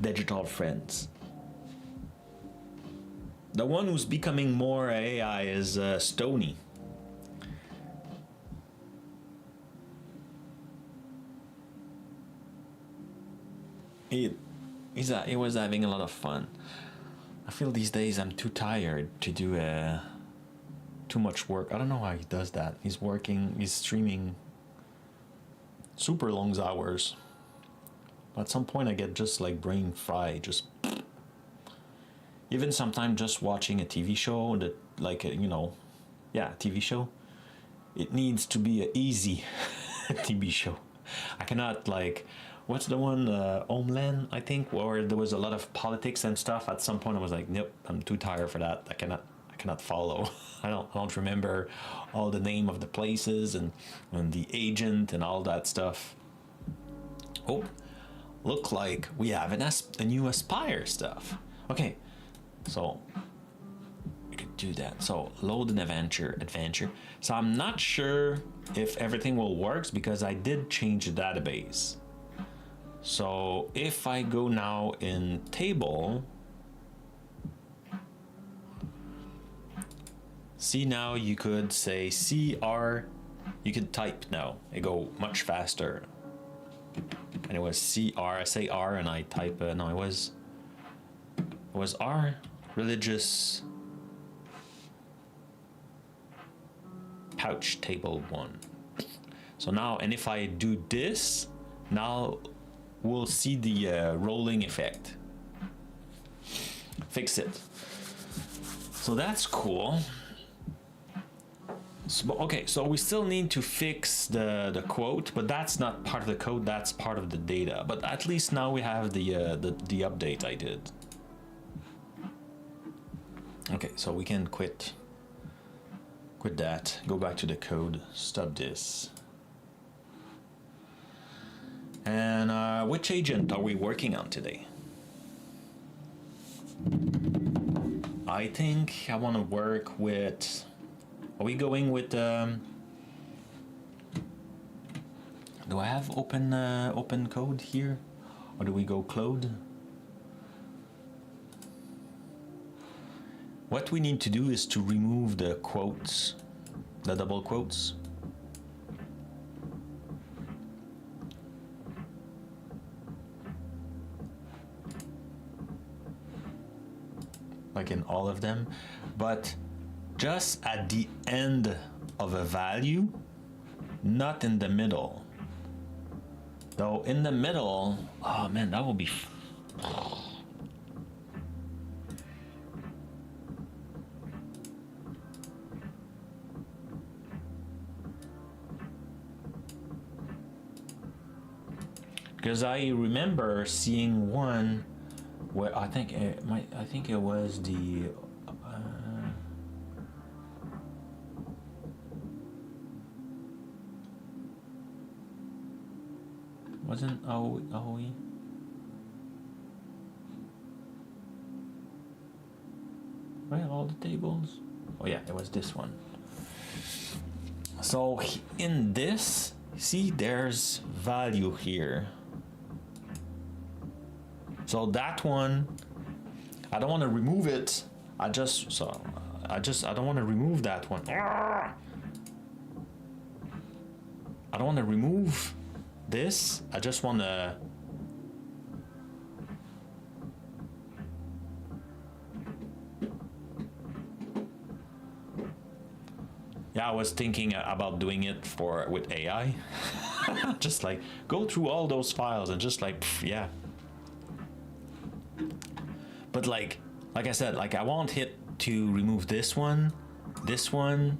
digital friends. The one who's becoming more AI is Stony. He was having a lot of fun. I feel these days I'm too tired to do too much work. I don't know how he does that. He's working, he's streaming super long hours. At some point I get just like brain fried, just even sometimes just watching a TV show that like you know, yeah, TV show, it needs to be an easy TV show. I cannot like, what's the one, Homeland, I think, where there was a lot of politics and stuff. At some point I was like, nope, I'm too tired for that. I cannot follow. I don't remember all the name of the places and the agent and all that stuff. Oh, look like we have a new Aspire stuff. Okay, so we could do that. So load an adventure. So I'm not sure if everything will work because I did change the database. So if I go now in table, see, now you could say CR, you could type now, it go much faster. And it was CR, I say R and I type, no, it was R, religious pouch table 1. So now, and if I do this, now we'll see the rolling effect. Fix it. So that's cool. So, okay, so we still need to fix the quote, but that's not part of the code, that's part of the data. But at least now we have the update I did. Okay, so we can quit that, go back to the code, stop this. And which agent are we working on today? I think I want to work with... Are we going with... do I have open code here? Or do we go Claude? What we need to do is to remove the quotes, the double quotes. like in all of them, but just at the end of a value, not in the middle. Though in the middle, oh man, that will be because I remember seeing one where I think it was the wasn't AOE? Right, all the tables. Oh yeah, it was this one. So in this, see, there's value here. So that one, I don't want to remove it. I don't want to remove that one. I don't want to remove this. I just want to. Yeah, I was thinking about doing it with AI. Just like go through all those files and just like, yeah. But like I said, like I want it to remove this one, this one,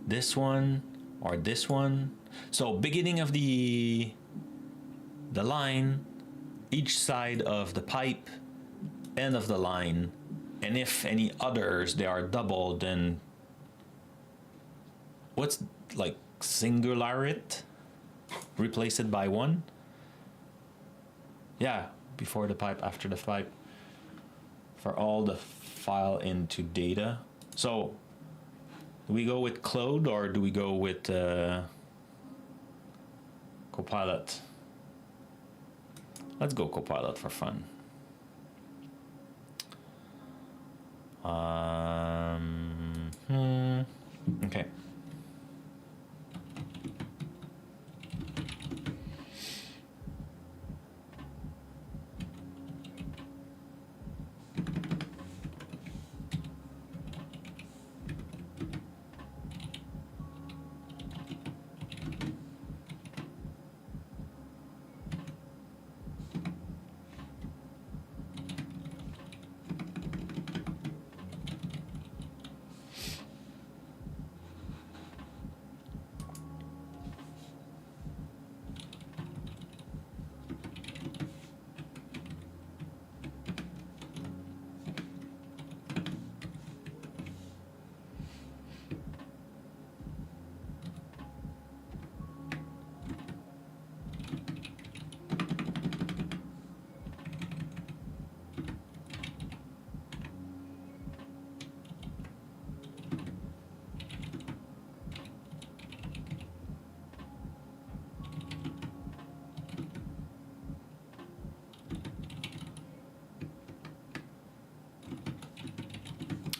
this one, or this one. So beginning of the line, each side of the pipe, end of the line, and if any others they are double, then what's like singularity? Replace it by one. Yeah, before the pipe, after the pipe. For all the file into data. So do we go with Claude or do we go with Copilot? Let's go Copilot for fun. Okay.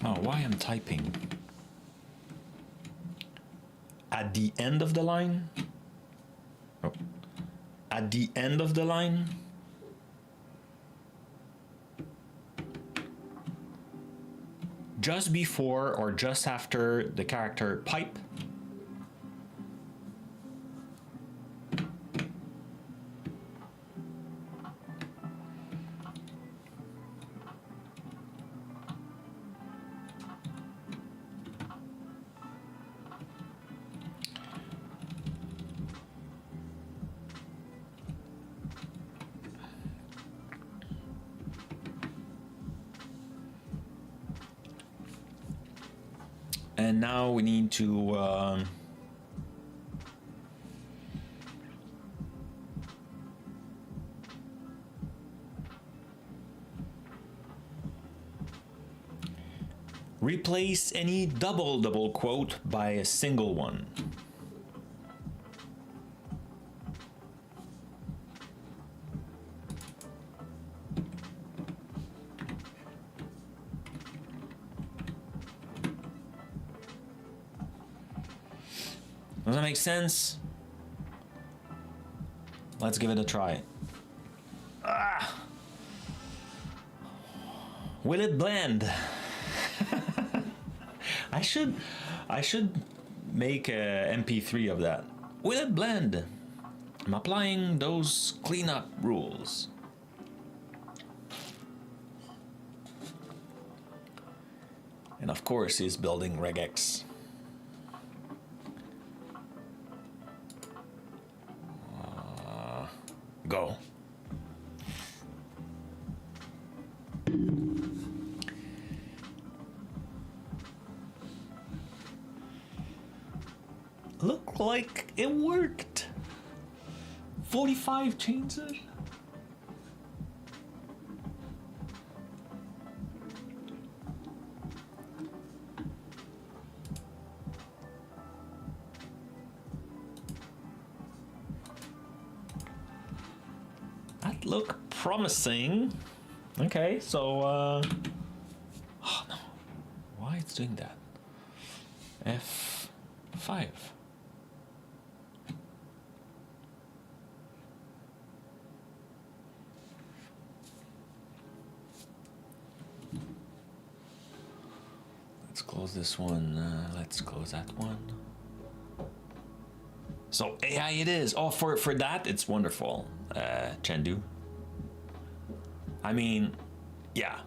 Oh, why I'm typing? At the end of the line? Oh. At the end of the line? Just before or just after the character pipe? And now we need to replace any double quote by a single one. Does that make sense? Let's give it a try. Will it blend? I should make a MP3 of that. Will it blend? I'm applying those cleanup rules. And of course, he's building regex. Go. Look like it worked. 45 changes. That look promising. Okay, so oh no. Why it's doing that? F5. Let's close this one. Let's close that one. So AI it is. Oh, for that, it's wonderful, Chandu. I mean, yeah,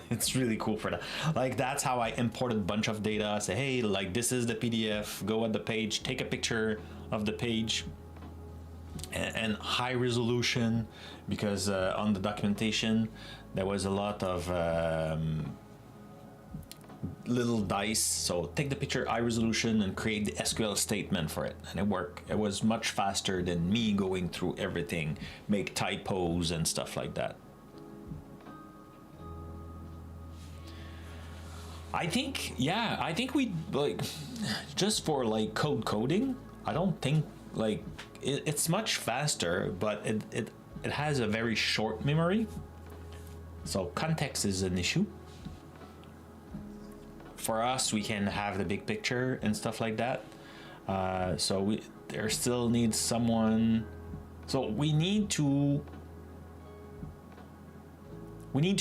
it's really cool for that. Like, that's how I imported a bunch of data. Say, hey, like, this is the PDF. Go on the page, take a picture of the page, and high resolution, because on the documentation there was a lot of little dice. So take the picture, high resolution, and create the SQL statement for it, and it worked. It was much faster than me going through everything, make typos and stuff like that. I think we, like, just for like coding, I don't think, like, it's much faster, but it has a very short memory, so context is an issue. For us, we can have the big picture and stuff like that. So there still needs someone. So we need to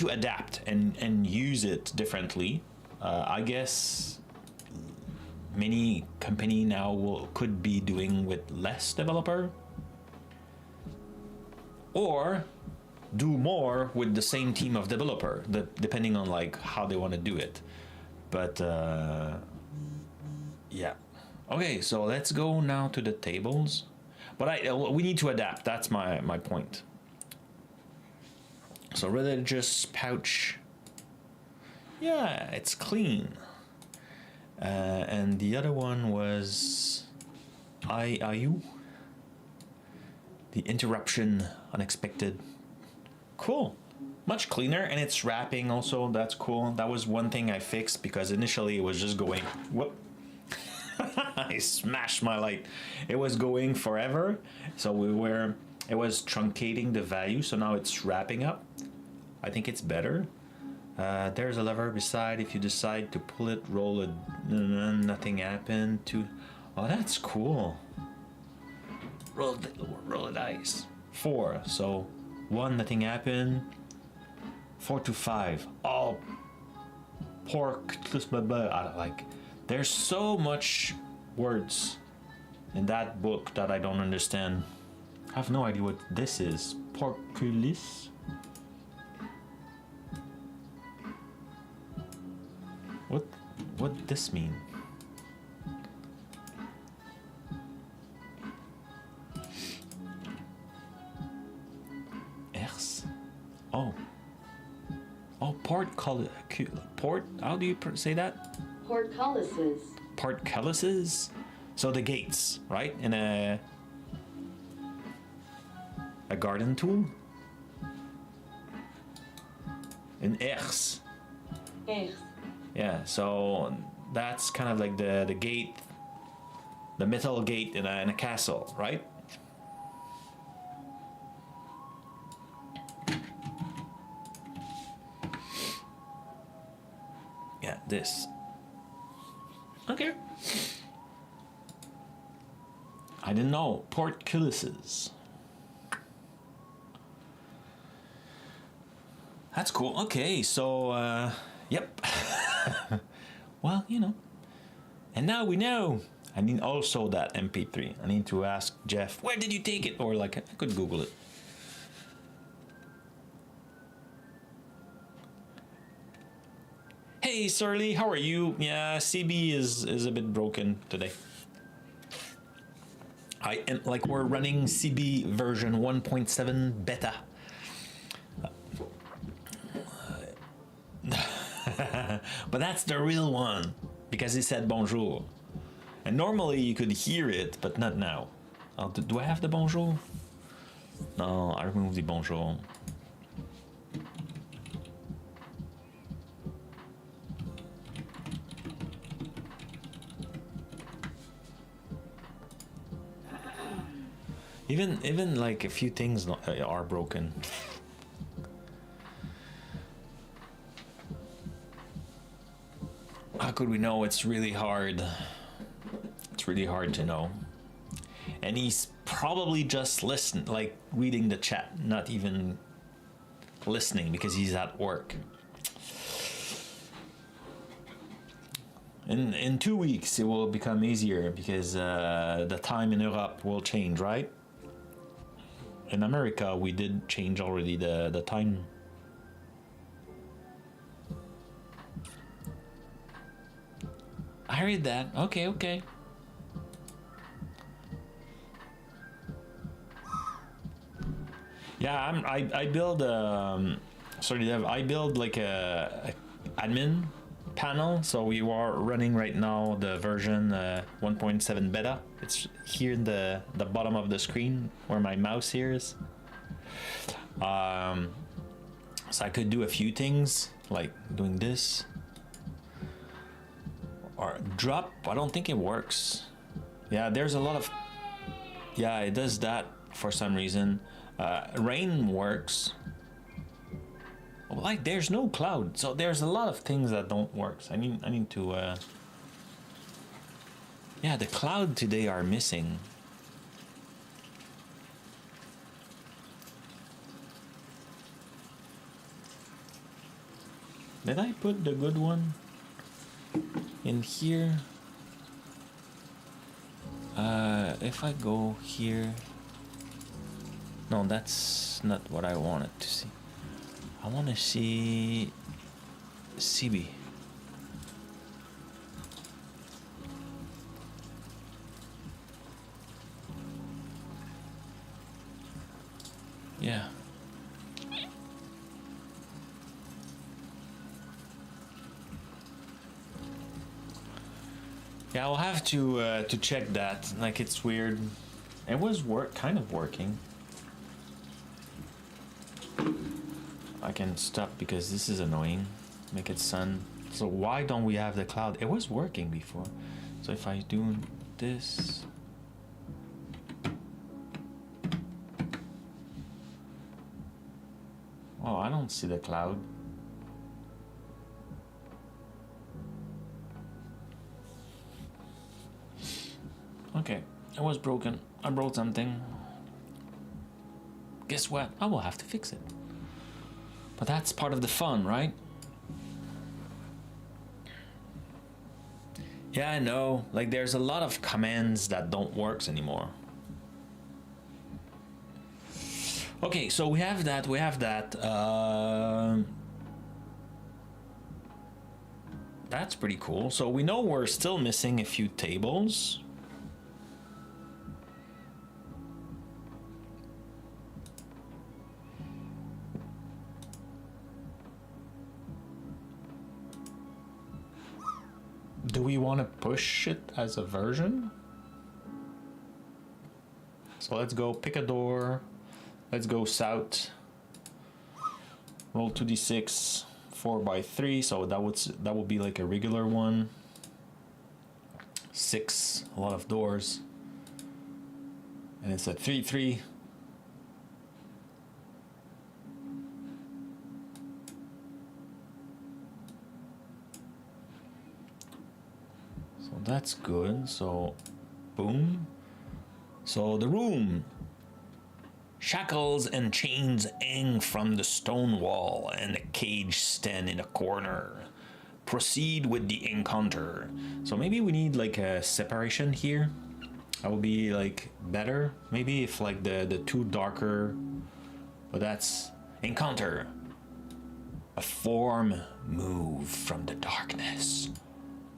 adapt and use it differently. I guess many company now could be doing with less developer, or do more with the same team of developer, depending on like how they want to do it. But yeah. Okay, so let's go now to the tables. But we need to adapt. That's my point. So religious pouch. Yeah, it's clean. And the other one was IIU. The interruption, unexpected. Cool. Much cleaner, and it's wrapping also. That's cool. That was one thing I fixed, because initially it was just going, whoop. I smashed my light. It was going forever. So it was truncating the value. So now it's wrapping up. I think it's better. There's a lever beside. If you decide to pull it, roll it, nothing happened to. Oh, that's cool. Roll the dice. 4. So 1, nothing happened. 4 to 5. Oh, pork. Like, there's so much words in that book that I don't understand. I have no idea what this is. Porculus. What this mean? Ers. Oh, port. How do you say that? Portcullises. Portcullises. So the gates, right? In a garden tool. In Ers. Ers. Yeah, so that's kind of like the gate, the metal gate in a castle, right? Yeah, this. Okay. I didn't know. Portcullises. That's cool. Okay, so, yep. Well, you know. And now we know. I need also that MP3. I need to ask Jeff, where did you take it? Or like, I could Google it. Hey, Surly, how are you? Yeah, CB is a bit broken today. Like we're running CB version 1.7 beta. But that's the real one because he said bonjour. And normally you could hear it, but not now. Oh, do I have the bonjour? No, I removed the bonjour. Even like a few things are broken. How could we know? It's really hard. It's really hard to know. And he's probably just like reading the chat, not even listening because he's at work. In 2 weeks it will become easier because the time in Europe will change, right? In America we did change already the time. I heard that. Okay. Yeah, I build sorry Dev, I build like a admin panel, so we are running right now the version 1.7 beta. It's here in the bottom of the screen where my mouse here is. So I could do a few things like doing this or drop. I don't think it works. Yeah, there's a lot of, yeah, it does that for some reason. Rain works. Like there's no cloud, so there's a lot of things that don't work. So I need to yeah, the cloud today are missing. Did I put the good one in here? If I go here, no, that's not what I wanted to see. I want to see CB. Yeah. Yeah, I'll have to check that. Like, it's weird. It was kind of working. I can stop because this is annoying. Make it sun. So why don't we have the cloud? It was working before. So if I do this. Oh, I don't see the cloud. Okay, it was broken. I broke something. Guess what? I will have to fix it. But that's part of the fun, right? Yeah, I know. Like, there's a lot of commands that don't work anymore. Okay, so we have that. That's pretty cool. So we know we're still missing a few tables. Do we want to push it as a version? So let's go pick a door. Let's go south. Roll 2d6, 4x3. So that would be like a regular one. 6, a lot of doors. And it's a 3-3. So that's good. So boom. So the room. Shackles and chains hang from the stone wall, and a cage stand in a corner. proceed with the encounter. So maybe we need like a separation here. That would be like better. Maybe if like the two darker, but that's encounter. A form move from the darkness.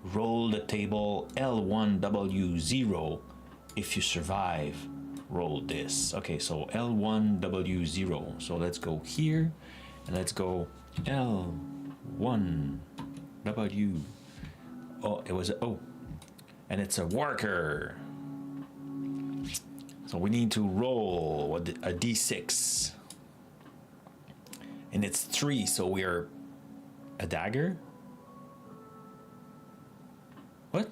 Roll the table L1W0. If you survive, roll this. Okay, so L1W0. So let's go here and let's go L1W. Oh, it was a O. And it's a worker. So we need to roll a D6. And it's 3, so we're a dagger? What?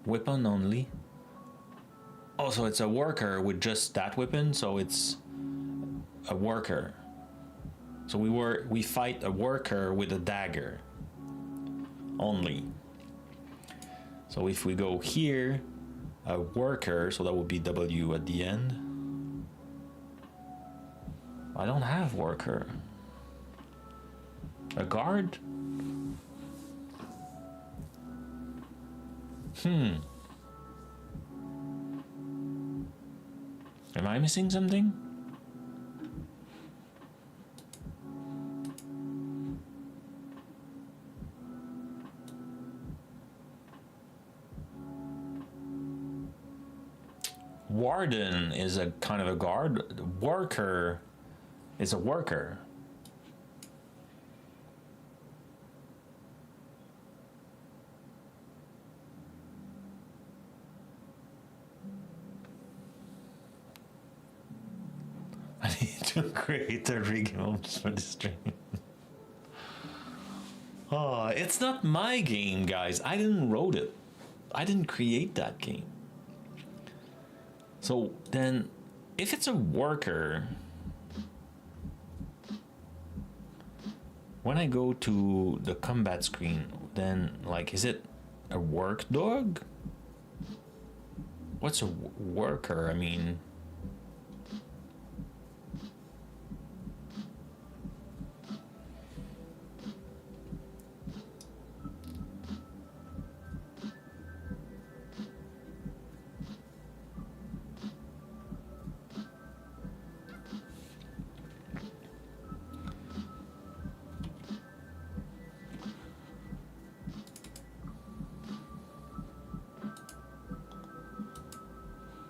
Weapon only? Oh, so it's a worker with just that weapon, so it's a worker. So we fight a worker with a dagger only. So if we go here, a worker, so that would be W at the end. I don't have worker. A guard? Am I missing something? Warden is a kind of a guard. Worker is a worker. I need to create a rig for the stream. Oh, it's not my game, guys. I didn't wrote it. I didn't create that game. So then, if it's a worker, when I go to the combat screen, then like, is it a work dog? What's a worker? I mean,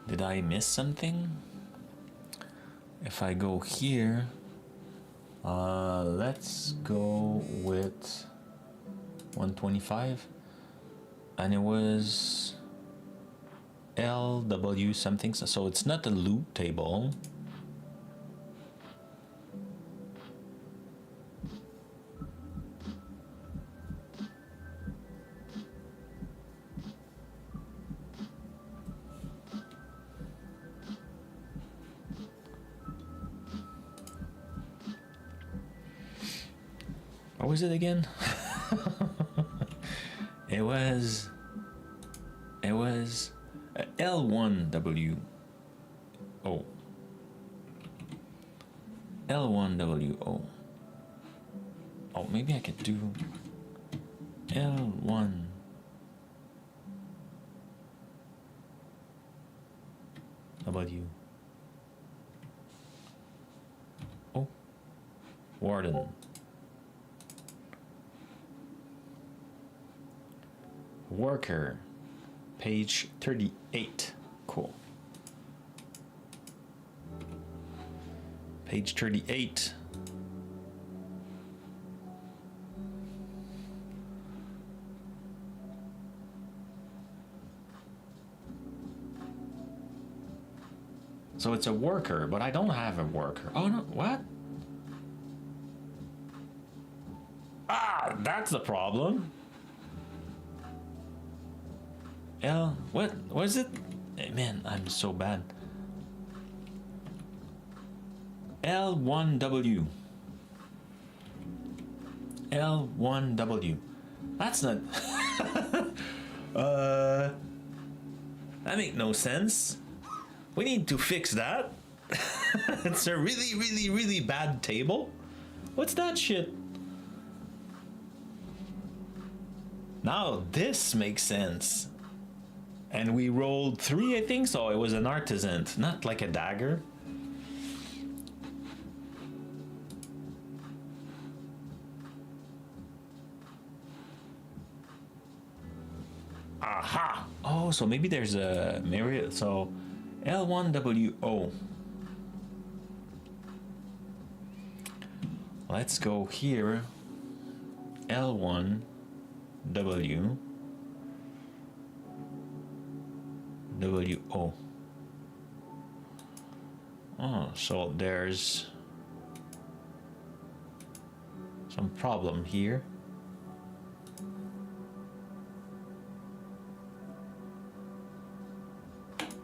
did I miss something? If I go here, let's go with 125, and it was LW something, so it's not a loot table. What was it again? It was L1W. Oh. L1WO. Oh, maybe I could do L1. W. Oh. Warden. Worker, page 38. Cool. Page 38. So it's a worker, but I don't have a worker. Oh no, what? Ah, that's the problem. What is it? Man, I'm so bad. L1W. L1W. That's not. That make no sense. We need to fix that. It's a really, really, really bad table. What's that shit? Now this makes sense. And we rolled 3, I think, so it was an artisan, not like a dagger. Aha! Oh, so maybe there's a maybe so L1WO. Let's go here. L1W WO. Oh, so there's some problem here.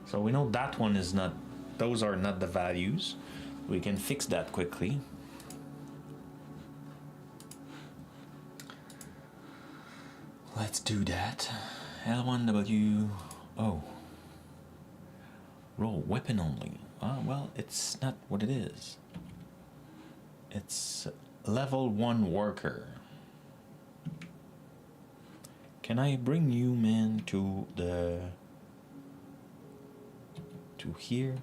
So we know that one is not, those are not the values. We can fix that quickly. Let's do that. L1WO. Roll weapon only. Well, it's not what it is. It's level 1 worker. Can I bring you, man, to here?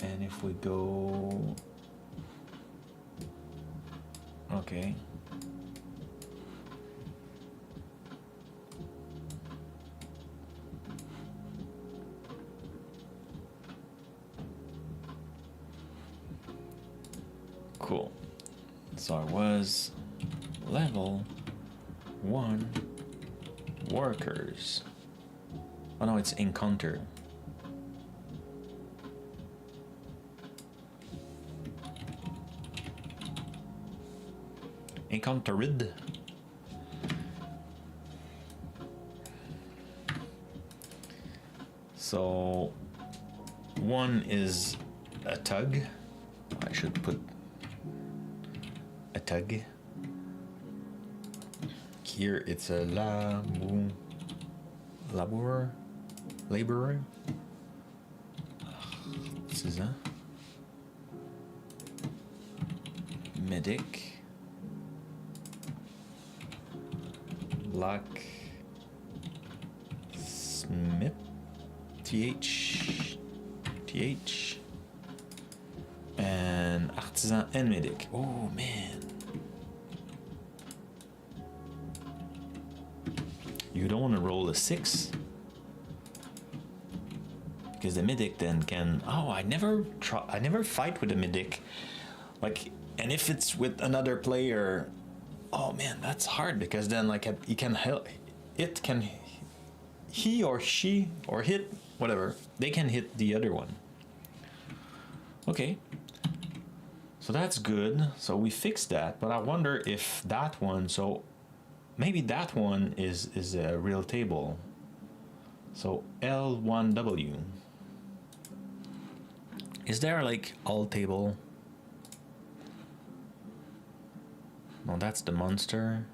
And if we go, okay. Cool. So I was level 1 workers. Oh no, it's encounter. Encountered. So 1 is a tug. I should put a tug. Here it's a laborer. This is a medic. Black Smith. TH. And artisan and medic. Oh man. You don't want to roll a 6. Because the medic then can, I never fight with a medic. Like, and if it's with another player, oh man, that's hard, because then like he can help, he or she or hit, whatever, they can hit the other one. Okay. So that's good. So we fixed that, but I wonder if that one, so maybe that one is a real table. So L1W. Is there like all table? No, that's the monster.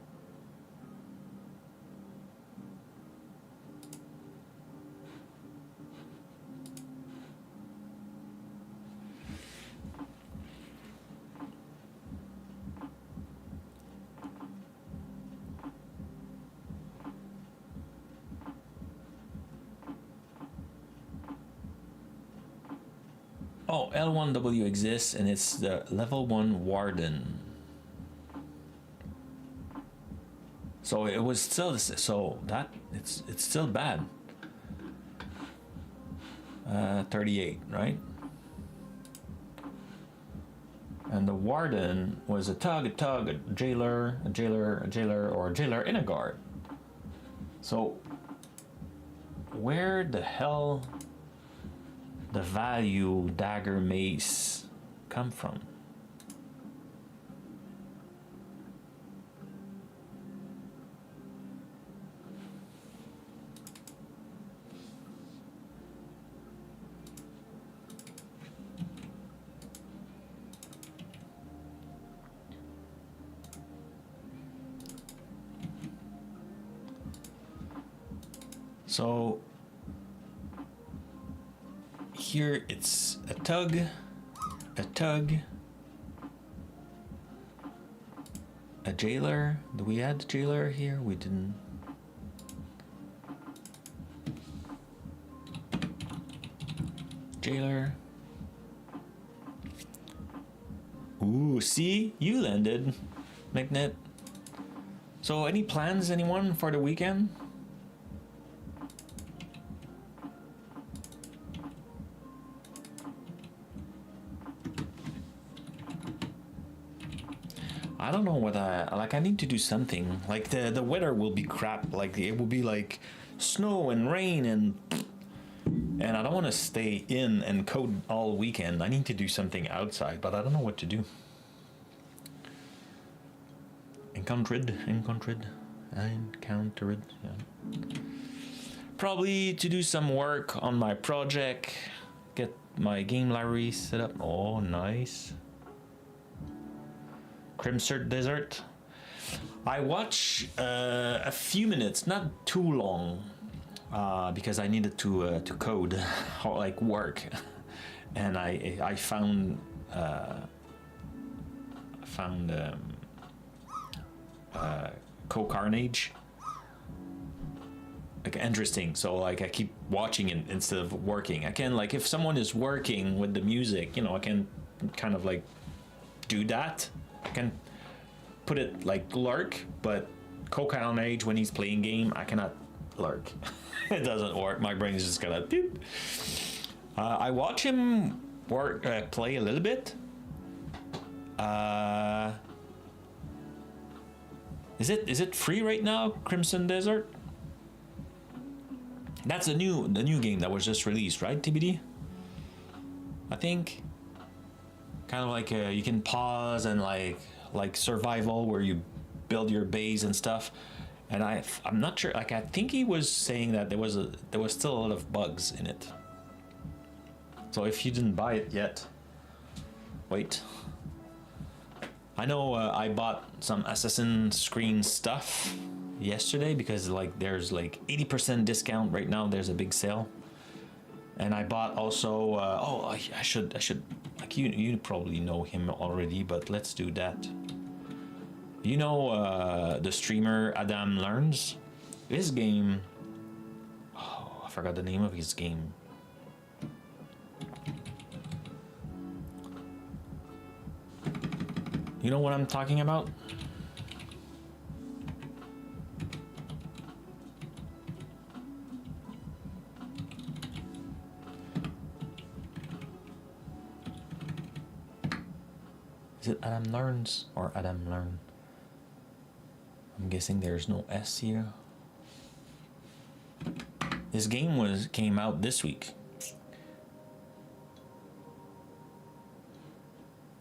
Oh, L1W exists, and it's the level 1 warden. So it was still, so that it's still bad. 38, right? And the warden was a tug, a jailer, or a jailer in a guard. So where the hell the value dagger mace come from? So here it's a tug, a jailer. Do we add jailer here? We didn't. Jailer. Ooh, see? You landed, Magnet. So any plans, anyone, for the weekend? I don't know what I need to do something. Like the weather will be crap. Like it will be like snow and rain and I don't want to stay in and code all weekend. I need to do something outside, but I don't know what to do. Encountered, yeah. Probably to do some work on my project, get my game library set up. Oh, nice. Crimson Desert. I watch a few minutes, not too long, because I needed to code or like work, and I found Co-Carnage like interesting. So like I keep watching it instead of working. I can like if someone is working with the music, you know, I can kind of like do that. I can put it like lurk, but Co-Carnage when he's playing game, I cannot lurk. It doesn't work. My brain is just gonna beep. I watch him work, play a little bit. Is it free right now? Crimson Desert. That's the new game that was just released, right? TBD. I think. Kind of like you can pause and like survival where you build your base and stuff. And I'm not sure. Like I think he was saying that there was still a lot of bugs in it. So if you didn't buy it yet, wait. I know I bought some Assassin's Creed stuff yesterday because like there's like 80% discount right now. There's a big sale, and I bought also. I should like you probably know him already, but let's do that. You know the streamer Adam Learns. His game. Oh, I forgot the name of his game. You know what I'm talking about? Is it Adam Learns or Adam Learn? I'm guessing there's no S here. This game came out this week.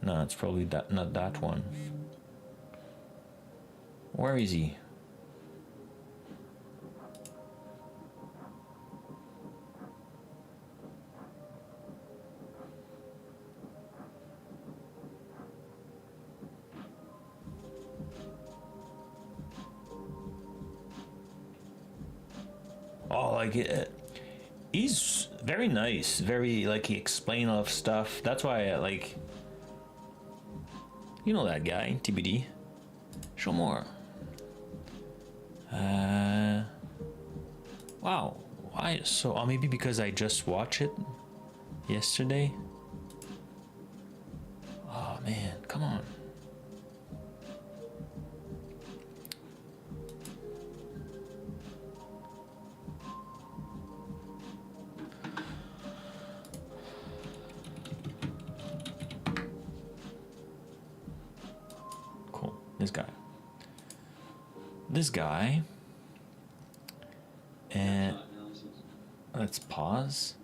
No, it's probably not that one. Where is he? Oh, like he's very nice, very like he explained a lot of stuff. That's why I like. You know that guy, TBD. Show more. Wow. Why? So, maybe because I just watched it yesterday. Oh man, come on. This guy, and let's pause,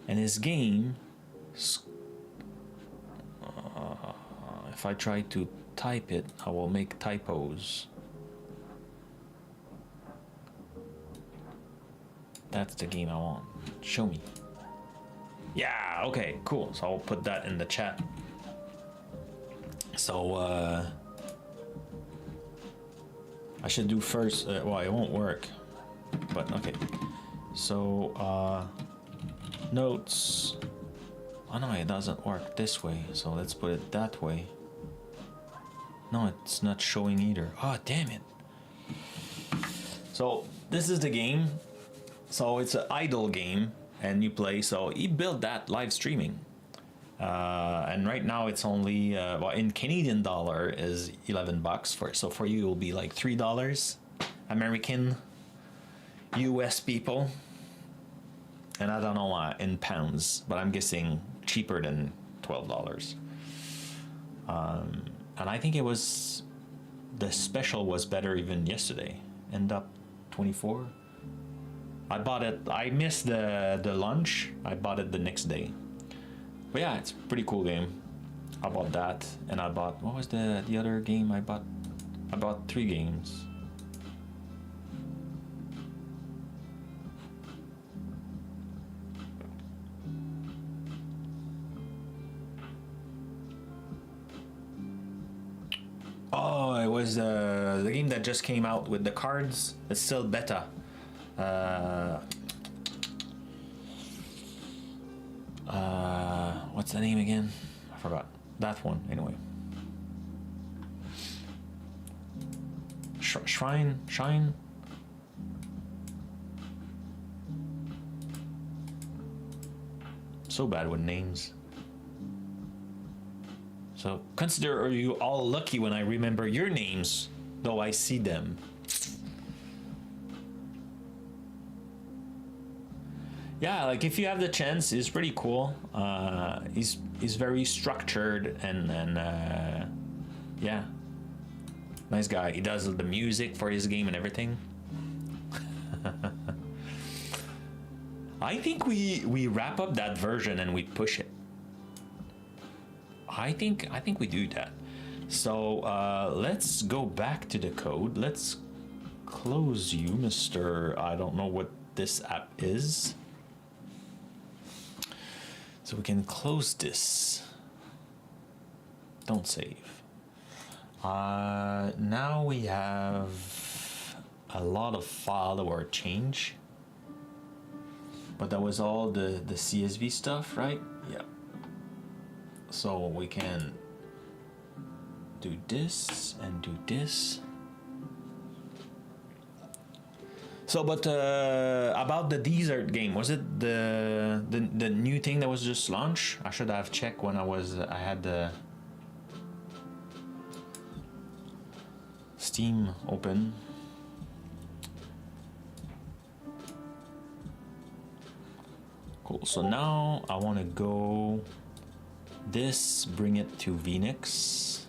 and his game, if I try to type it, I will make typos. That's the game I want. Show me. Yeah, okay, cool. So I'll put that in the chat. So, I should do first, well, it won't work, but okay. So, notes. Oh no, it doesn't work this way, so let's put it that way. No, it's not showing either. Oh, damn it. So this is the game. So it's an idle game and you play. So he built that live streaming. And right now it's only, well, in Canadian dollar is $11 for, so for you it will be like $3 American, US people. And I don't know in pounds, but I'm guessing cheaper than $12. And I think it was, the special was better even yesterday. End up 24. I bought it, I missed the lunch. I bought it the next day. But yeah, it's a pretty cool game. I bought that, and I bought, what was the other game I bought? I bought 3 games. Oh, it was the game that just came out with the cards. It's still beta. What's the name again? I forgot. That one, anyway. Shine. So bad with names. So consider you all lucky when I remember your names, though I see them. Yeah, like if you have the chance, it's pretty cool. He's very structured and yeah, nice guy. He does the music for his game and everything. I think we wrap up that version and we push it. I think we do that. So let's go back to the code. Let's close you, Mr. I don't know what this app is. So we can close this. Don't save. Now we have a lot of file that were changed. But that was all the CSV stuff, right? Yeah. So we can do this and do this. So, but about the desert game, was it the new thing that was just launched? I should have checked when I had the Steam open. Cool. So now I want to go this, bring it to Phoenix.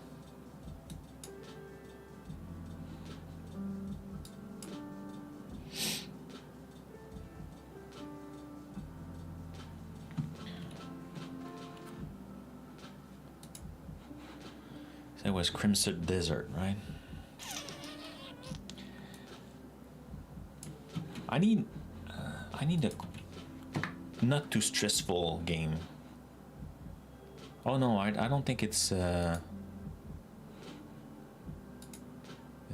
It was Crimson Desert, right? I need a not too stressful game. Oh no, I don't think it's is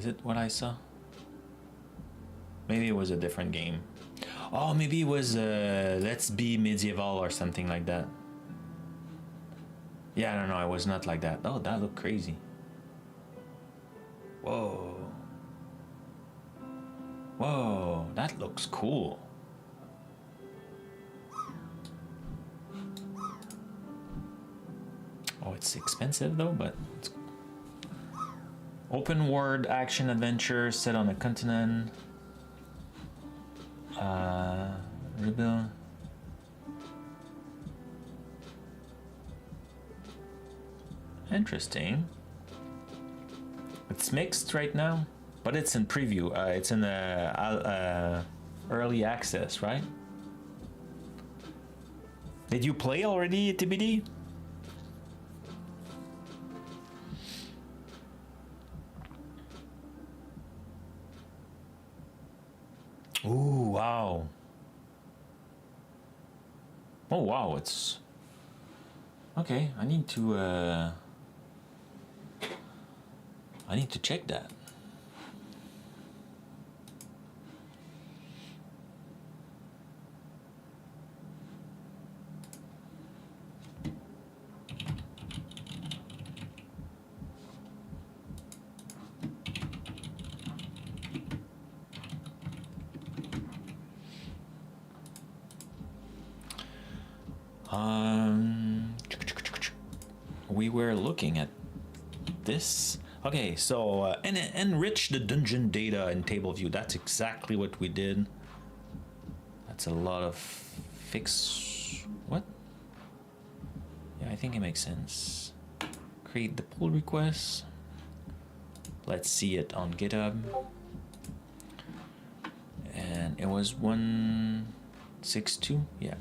it what I saw? Maybe it was a different game. Oh, maybe it was Let's Be Medieval or something like that. Yeah, I don't know, it was not like that. Oh, that looked crazy. Whoa. Whoa, that looks cool. Oh, it's expensive though, but it's open world action adventure set on a continent. Rebuild. Interesting. It's mixed right now, but it's in preview. It's in early access, right? Did you play already, TBD? Ooh, wow. Oh, wow, it's... Okay, I need to check that. We were looking at this. Okay, so enrich the dungeon data in table view. That's exactly what we did. That's a lot of fix. What? Yeah, I think it makes sense. Create the pull request. Let's see it on GitHub. And it was 162. Yeah.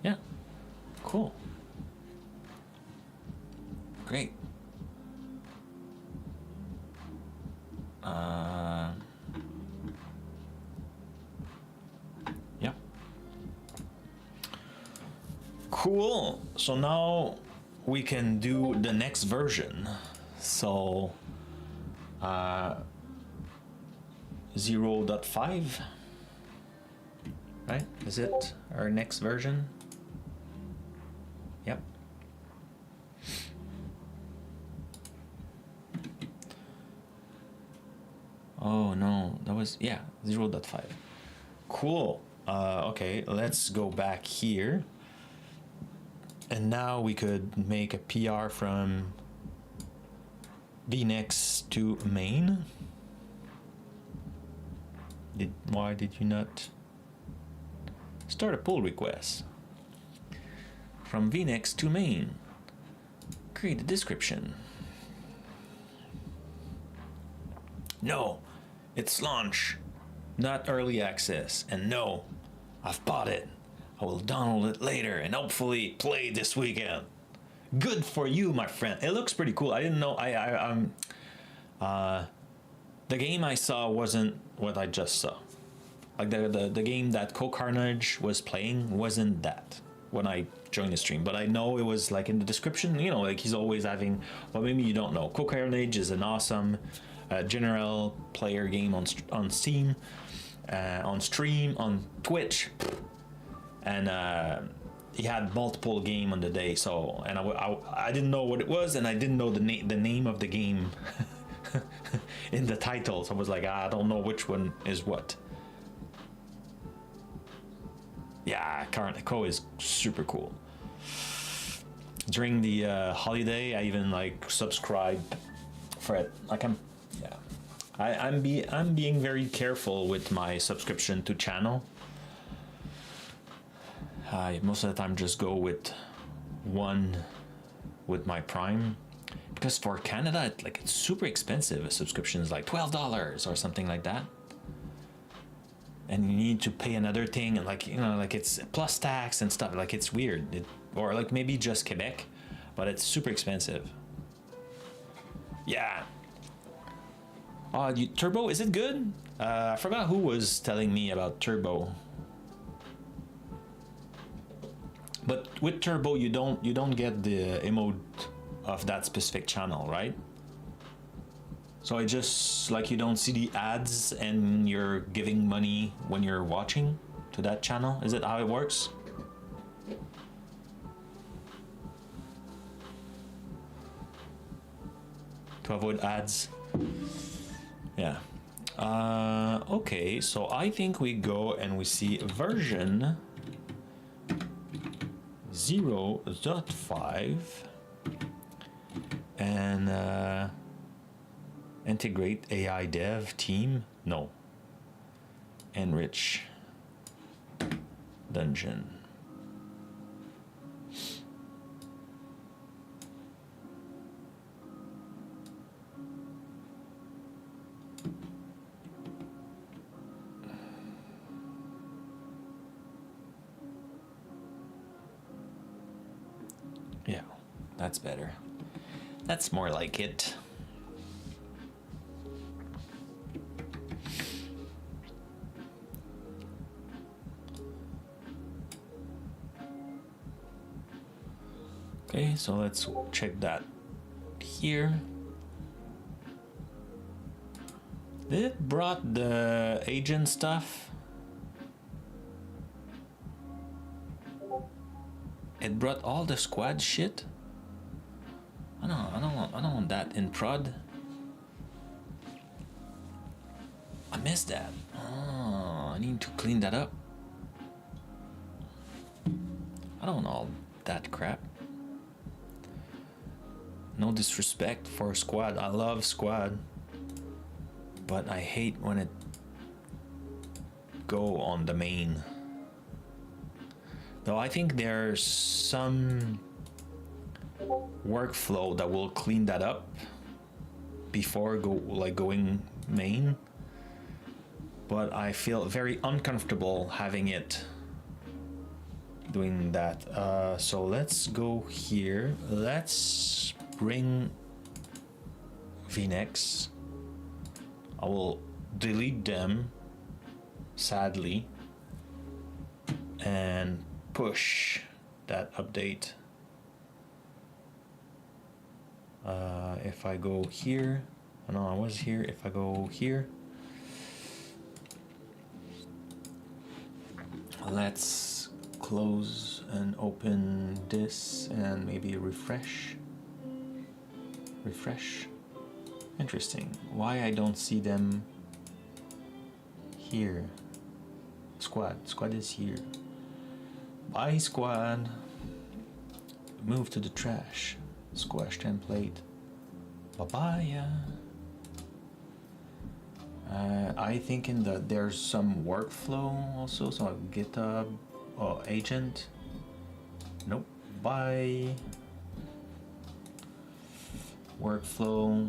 Yeah. Cool. Great. Yeah. Cool. So now we can do the next version. So 0.5, right? Is it our next version? Yep. Oh no, that was, yeah, 0.5. Cool. Okay, let's go back here. And now we could make a PR from vnex to main. Why did you not start a pull request? From vnex to main. Create a description. No, it's launch, not early access. And no, I've bought it. I will download it later and hopefully play this weekend. Good for you, my friend. It looks pretty cool. I didn't know. The game I saw wasn't what I just saw. Like the game that Carnage was playing wasn't that when I joined the stream. But I know it was like in the description. You know, like he's always having. Well, maybe you don't know. Carnage is an awesome general player game on Steam, on stream, on Twitch, and he had multiple game on the day. So, and I didn't know what it was, and I didn't know the name of the game in the title. So I was like, I don't know which one is what. Yeah, Carnico is super cool. During the holiday, I even like subscribed for it. Like I'm being very careful with my subscription to channel. I most of the time just go with one with my Prime, because for Canada it's super expensive. A subscription is like $12 or something like that, and you need to pay another thing, and like it's plus tax and stuff. Like it's weird. Or like maybe just Quebec, but it's super expensive. Yeah. Turbo, is it good? I forgot who was telling me about Turbo. But with Turbo, you don't get the emote of that specific channel, right? So it just like you don't see the ads and you're giving money when you're watching to that channel. Is it how it works? To avoid ads. Yeah. Okay, so I think we go and we see version 0.5 and integrate AI dev team. No. Enrich dungeon. Yeah, that's better. That's more like it. Okay, so let's check that here. It brought the agent stuff. It brought all the squad shit. I don't want that in prod. I missed that. Oh, I need to clean that up. I don't know that crap. No disrespect for Squad. I love Squad. But I hate when it go on the main. Though I think there's some workflow that will clean that up before going main. But I feel very uncomfortable having it doing that. So let's go here. Let's bring VNex. I will delete them, sadly, and push that update. If I go here, no, I was here. If I go here, let's close and open this and maybe refresh. Interesting. Why I don't see them here? Squad is here. Bye, Squad. Move to the trash. Squash template. Bye-bye. I think there's some workflow also. So GitHub agent. Nope. Bye. Workflow.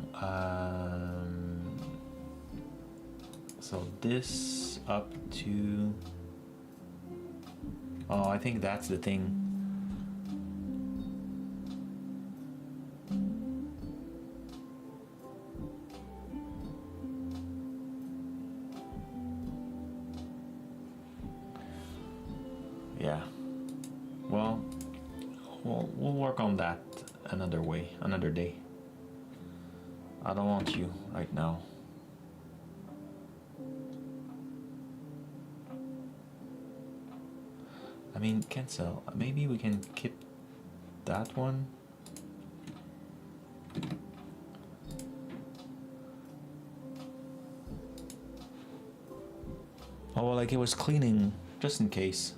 So this up to. Oh, I think that's the thing. Yeah. Well, we'll work on that another day. I don't want you right now. I mean, cancel. Maybe we can keep that one. Oh, well, like it was cleaning, just in case.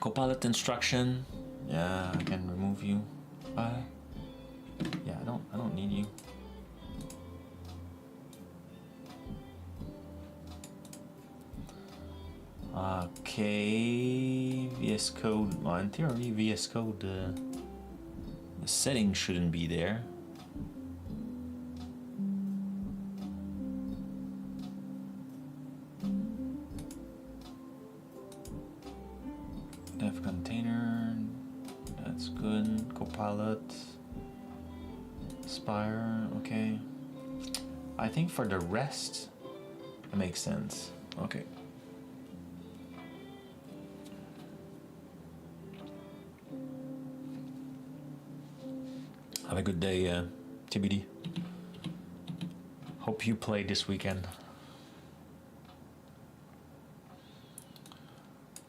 Copilot instruction. Yeah, I can remove you. Yeah, I don't need you. Okay, VS Code. Well, in theory, VS Code, the setting shouldn't be there. Dev container, that's good. Copilot, Spire, okay. I think for the rest, it makes sense. Okay. Have a good day, TBD. Hope you play this weekend.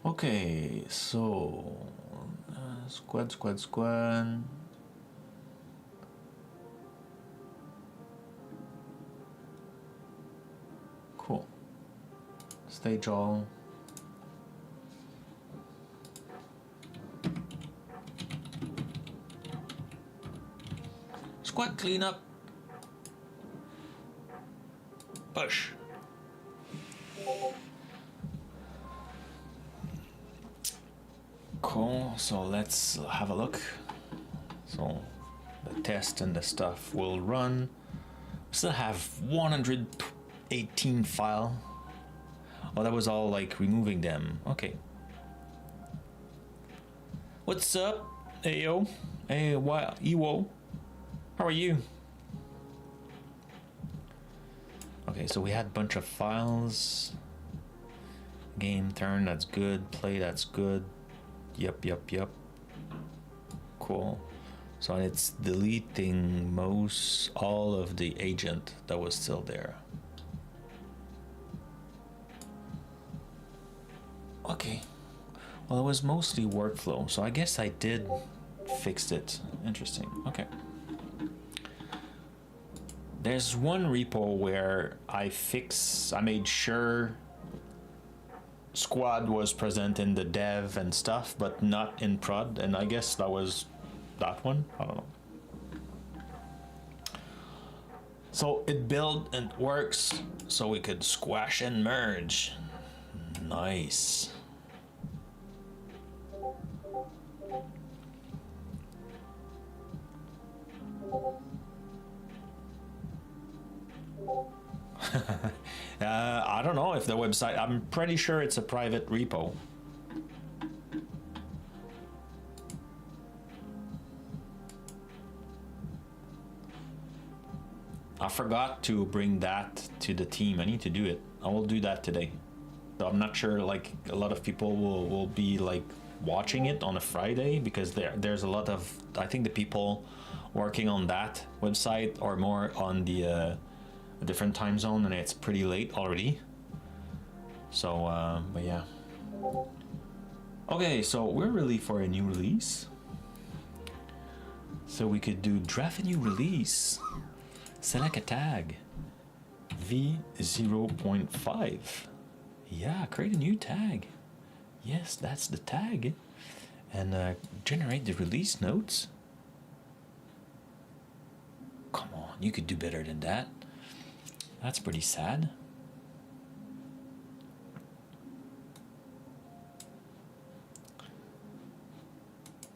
Okay, so squad. Cool. Stage all. Squad cleanup. Push. Cool, so let's have a look. So the test and the stuff will run. We still have 118 file. Oh, that was all like removing them. Okay. What's up? Hey yo. Hey, wow, Ewo. How are you? Okay, so we had a bunch of files. Game turn, that's good. Play, that's good. Yep. Cool. So it's deleting all of the agent that was still there. Okay. Well, it was mostly workflow, so I guess I did fix it. Interesting. Okay. There's one repo where I made sure squad was present in the dev and stuff, but not in prod, and I guess that was that one. I don't know. So it built and works, so we could squash and merge. Nice. I don't know if the website, I'm pretty sure it's a private repo. I forgot to bring that to the team. I need to do it. I will do that today. So I'm not sure, like, a lot of people will be like watching it on a Friday, because there's a lot of, I think the people working on that website are more on the a different time zone, and it's pretty late already. So but yeah. Okay, so we're ready for a new release. So we could do draft a new release. Select a tag. V0.5. Yeah, create a new tag. Yes, that's the tag. And generate the release notes. Come on, you could do better than that. That's pretty sad.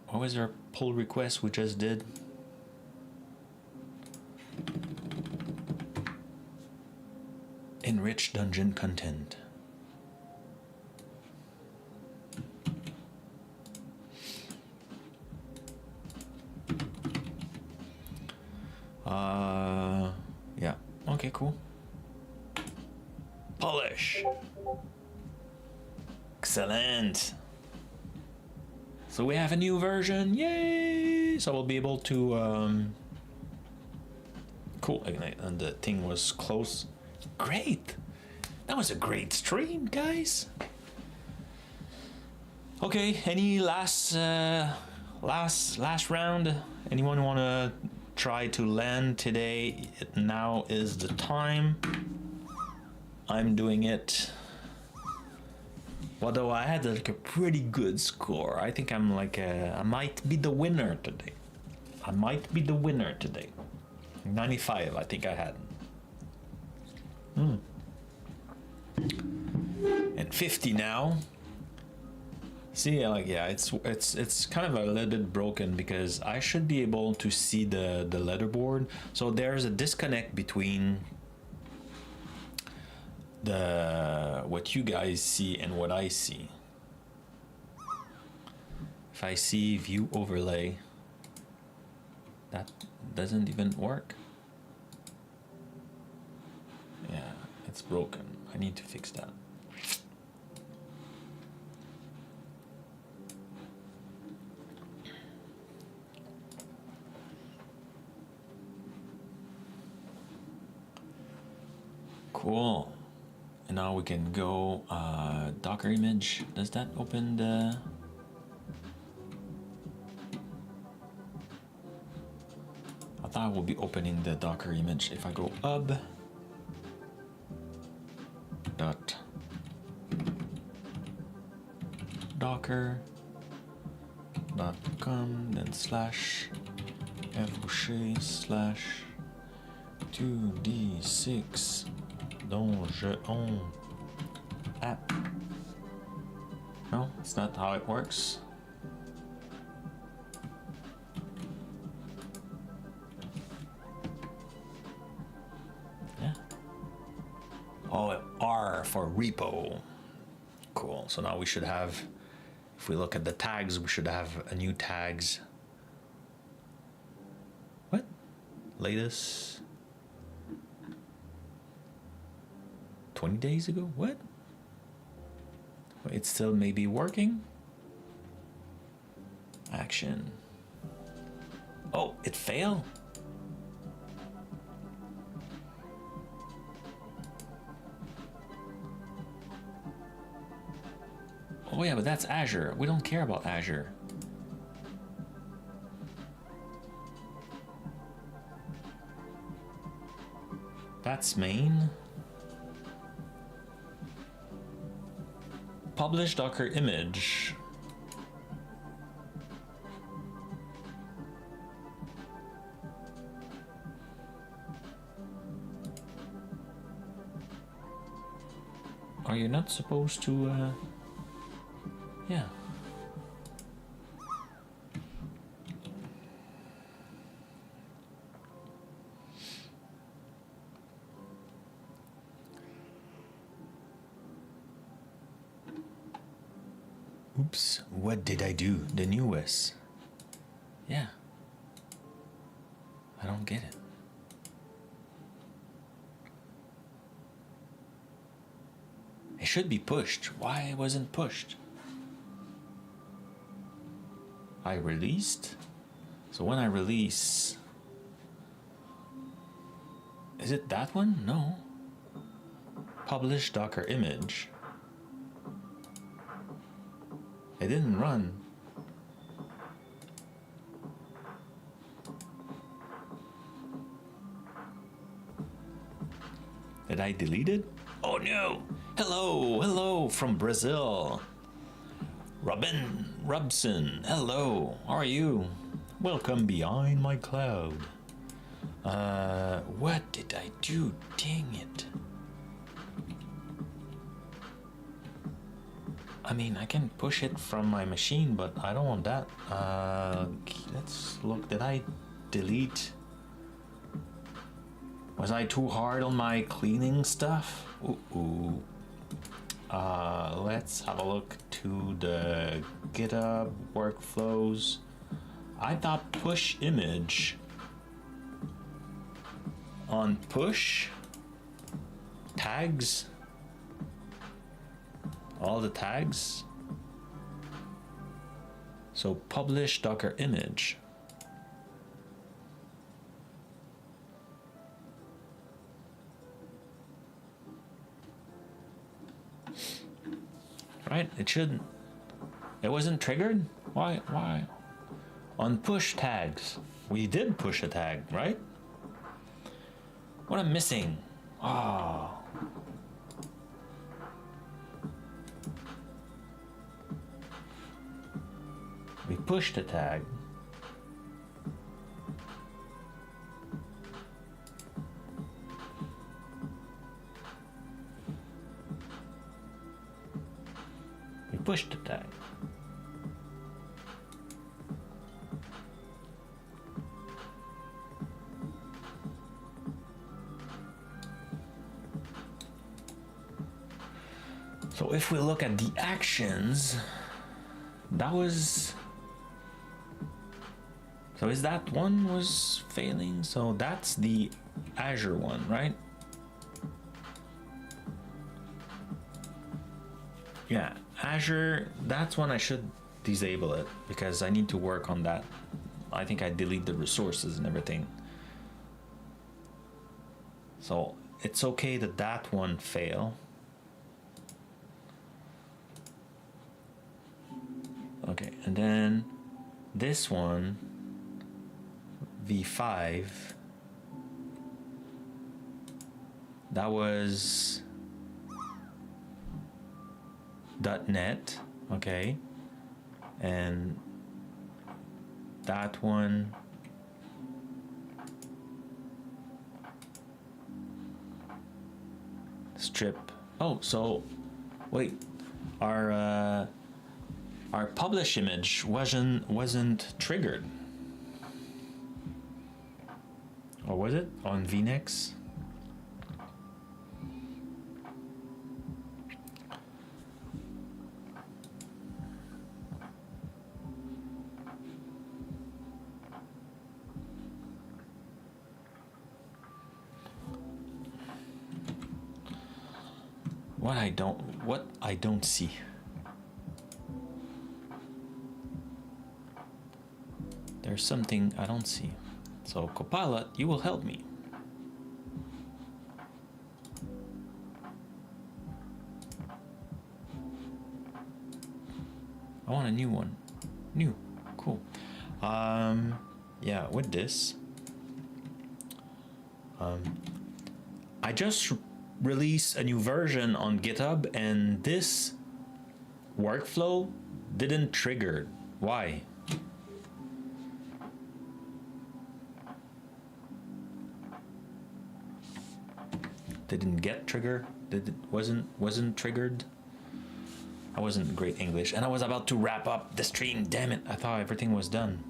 What was our pull request we just did? Enrich dungeon content. Yeah. Okay, cool. Polish. Excellent. So we have a new version. Yay! So we'll be able to cool. And the thing was close. Great. That was a great stream, guys. Okay, any last round? Anyone want to try to land today? Now is the time. I'm doing it. Although I had like a pretty good score. I think I'm like I might be the winner today. 95, I think I had. And 50 now. See, like, yeah, it's kind of a little bit broken, because I should be able to see the leaderboard. So there's a disconnect between what you guys see and what I see. If I see view overlay, that doesn't even work. Yeah, it's broken. I need to fix that. Cool. And now we can go Docker image. Does that open the... I thought I will be opening the Docker image. If I go up dot docker.com, then slash fboucher slash 2D6-Dungeon-App. No, it's not how it works. Yeah. Oh, R for repo. Cool. So now we should have, if we look at the tags, we should have a new tags. What? Latest 20 days ago? What? It's still maybe working? Action. Oh, it failed? Oh yeah, but that's Azure. We don't care about Azure. That's main. Publish Docker image. Are you not supposed to, yeah. Oops, what did I do? The newest. Yeah. I don't get it. It should be pushed. Why it wasn't pushed? I released? So when I release... Is it that one? No. Publish Docker image. It didn't run. Did I delete it? Oh no! Hello from Brazil. Robson, hello, how are you? Welcome behind my cloud. What did I do? Dang it. I mean, I can push it from my machine, but I don't want that. Let's look. Did I delete? Was I too hard on my cleaning stuff? Ooh. Let's have a look to the GitHub workflows. I thought push image on push tags. All the tags. So publish Docker image. Right? It shouldn't. It wasn't triggered? Why? On push tags. We did push a tag, right? What I'm missing? Oh. We pushed a tag. We pushed the tag. So if we look at the actions, that was... So is that one was failing? So that's the Azure one, right? Yeah, Azure, that's one I should disable it because I need to work on that. I think I delete the resources and everything. So it's okay that that one fail. Okay, and then this one, V5, that was .NET, okay, and that one strip. Oh, so wait, our publish image wasn't triggered. Or was it on VNex? What I don't see. There's something I don't see. So Copilot, you will help me. I want a new one. New, cool. Yeah, with this, I just released a new version on GitHub and this workflow didn't trigger. Why? Didn't get trigger? Wasn't triggered? I wasn't great English and I was about to wrap up the stream. Damn it, I thought everything was done.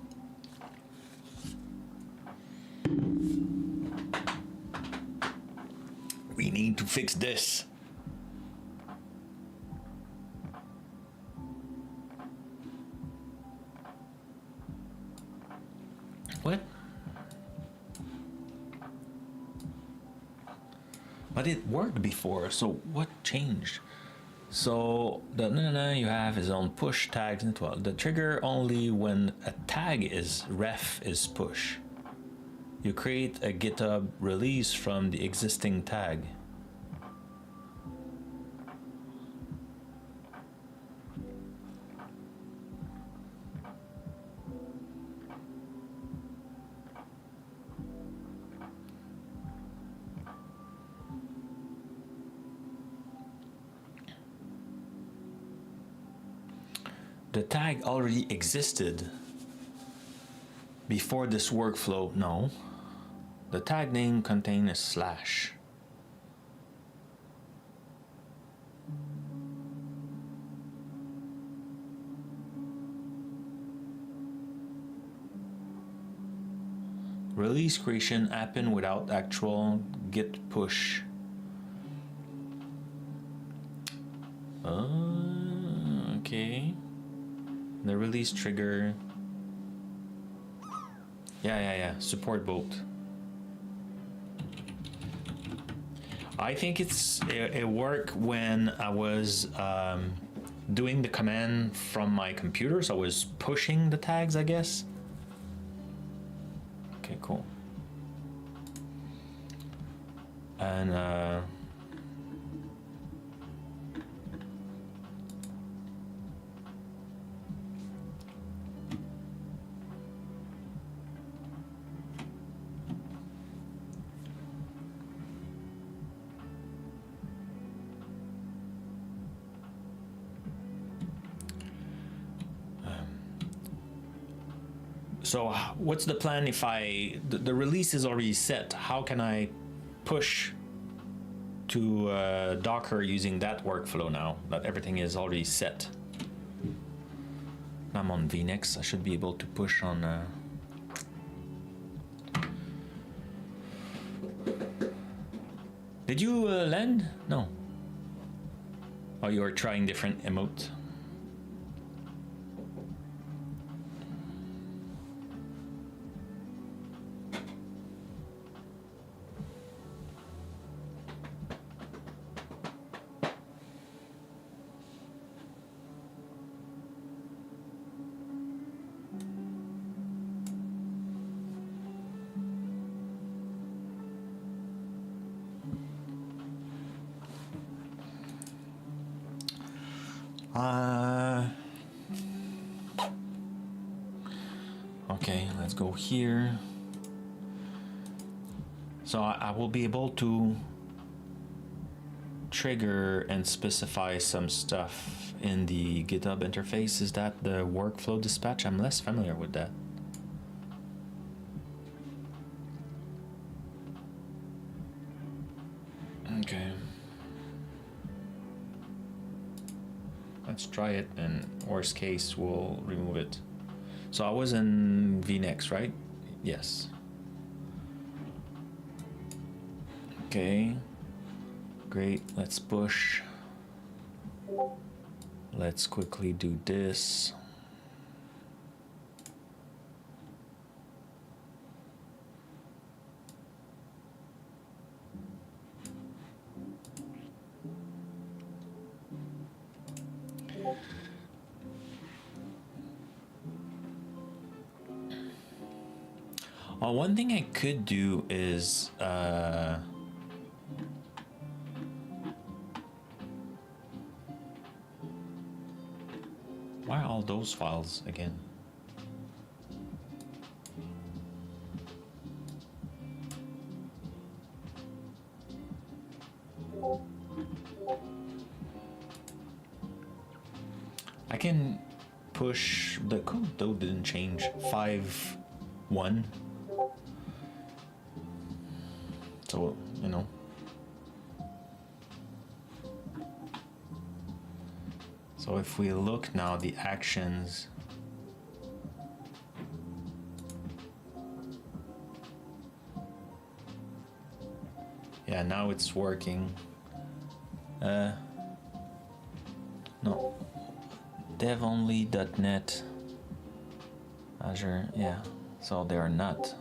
We need to fix this. What? But it worked before, so what changed? So the you have is on push tags and 12. The trigger only when a tag is ref is push. You create a GitHub release from the existing tag. The tag already existed before this workflow. No. The tag name contains a slash. Release creation happen without actual git push. Okay. The release trigger. Yeah. Support both. I think it worked when I was doing the command from my computer, so I was pushing the tags, I guess. Okay, cool. And so what's the plan if the release is already set? How can I push to Docker using that workflow now that everything is already set? I'm on VNext. I should be able to push on. Did you land? No. Oh, you are trying different emote. Okay, let's go here. So I will be able to trigger and specify some stuff in the GitHub interface. Is that the workflow dispatch? I'm less familiar with that. Okay. Let's try it, and worst case, we'll remove it. So I was in VNext, right? Yes. Okay. Great. Let's push. Let's quickly do this. One thing I could do is why are all those files again? I can push the code though didn't change 5.1. So you know. So if we look now, the actions. Yeah, now it's working. No. devonly.net Azure, yeah. So they are not.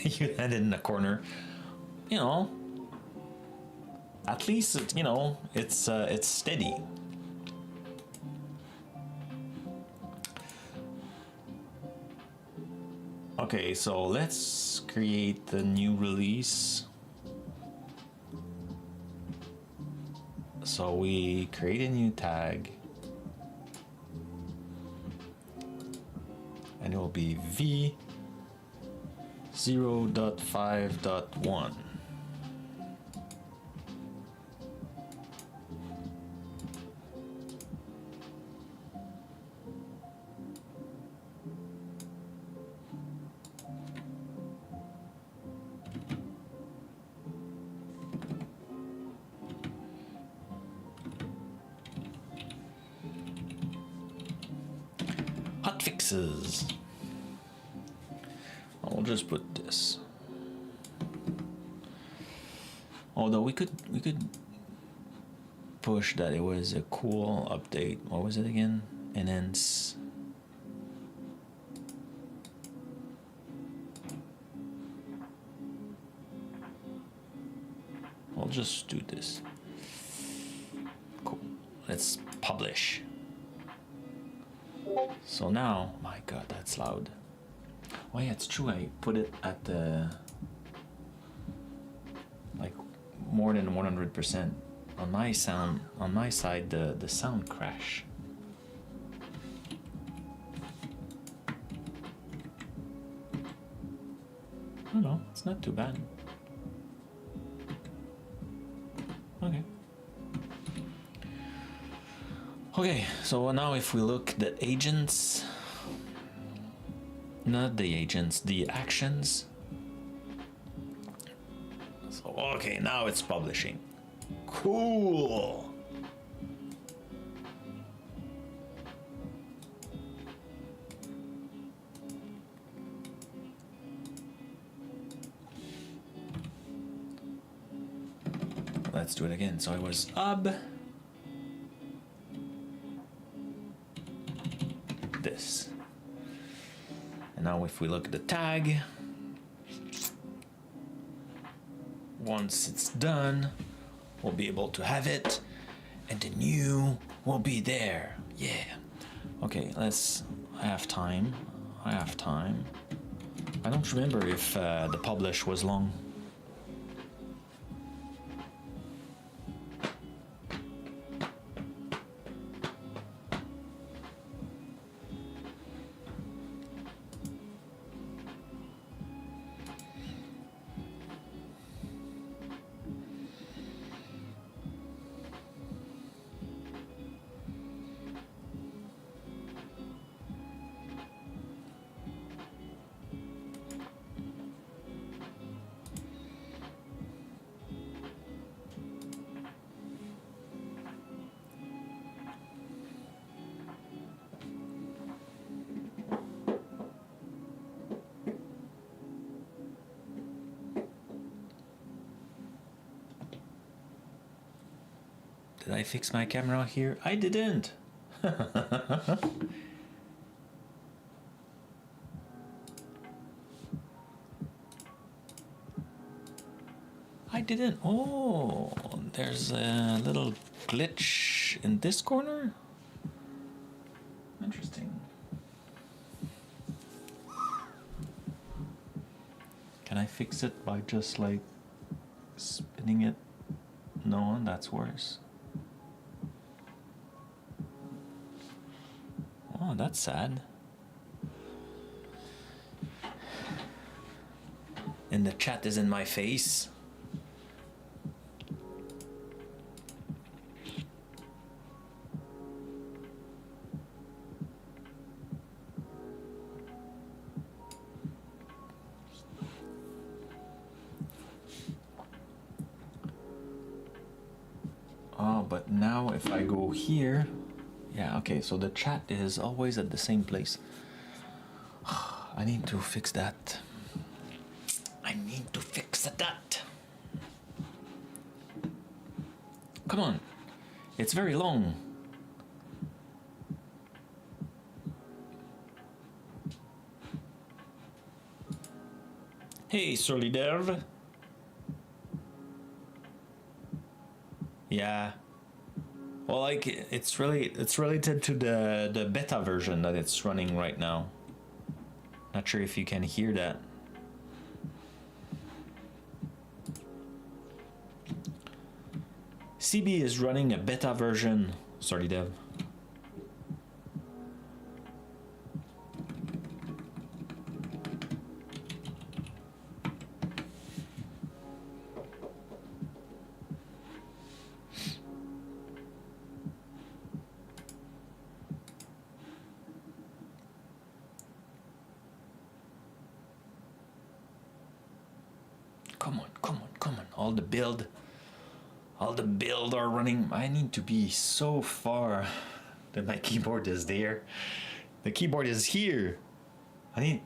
You landed in a corner. You know. At least it, you know, it's steady. Okay, so let's create the new release. So we create a new tag, and it will be v0.5.1. Hotfixes. I'll just put this. Although we could push that it was a cool update. What was it again? Enhance. I'll just do this. Cool. Let's publish. So now, my God, that's loud. Oh yeah, it's true. I put it at the like more than 100%. On my sound, on my side, the sound crash. Oh no, it's not too bad. Okay. Okay, so now if we look the agents, not the agents, the actions. So okay, now it's publishing. Cool. Let's do it again. So it was this. And now if we look at the tag, once it's done, we'll be able to have it, and the new will be there. Yeah. Okay, let's. I have time. I don't remember if the publish was long. Did I fix my camera here? I didn't. I didn't. Oh, there's a little glitch in this corner. Interesting. Can I fix it by just like spinning it? No, that's worse. Oh, that's sad. and the chat is in my face. Oh, but now if I go here, yeah, okay, so the chat is always at the same place. I need to fix that. I need to fix that. Come on, it's very long. Hey, Surly Dev. Yeah. Well, like it's related to the beta version that it's running right now. Not sure if you can hear that. CB is running a beta version. Sorry, Dev. Come on. All the build are running. I need to be so far that my keyboard is there. The keyboard is here. I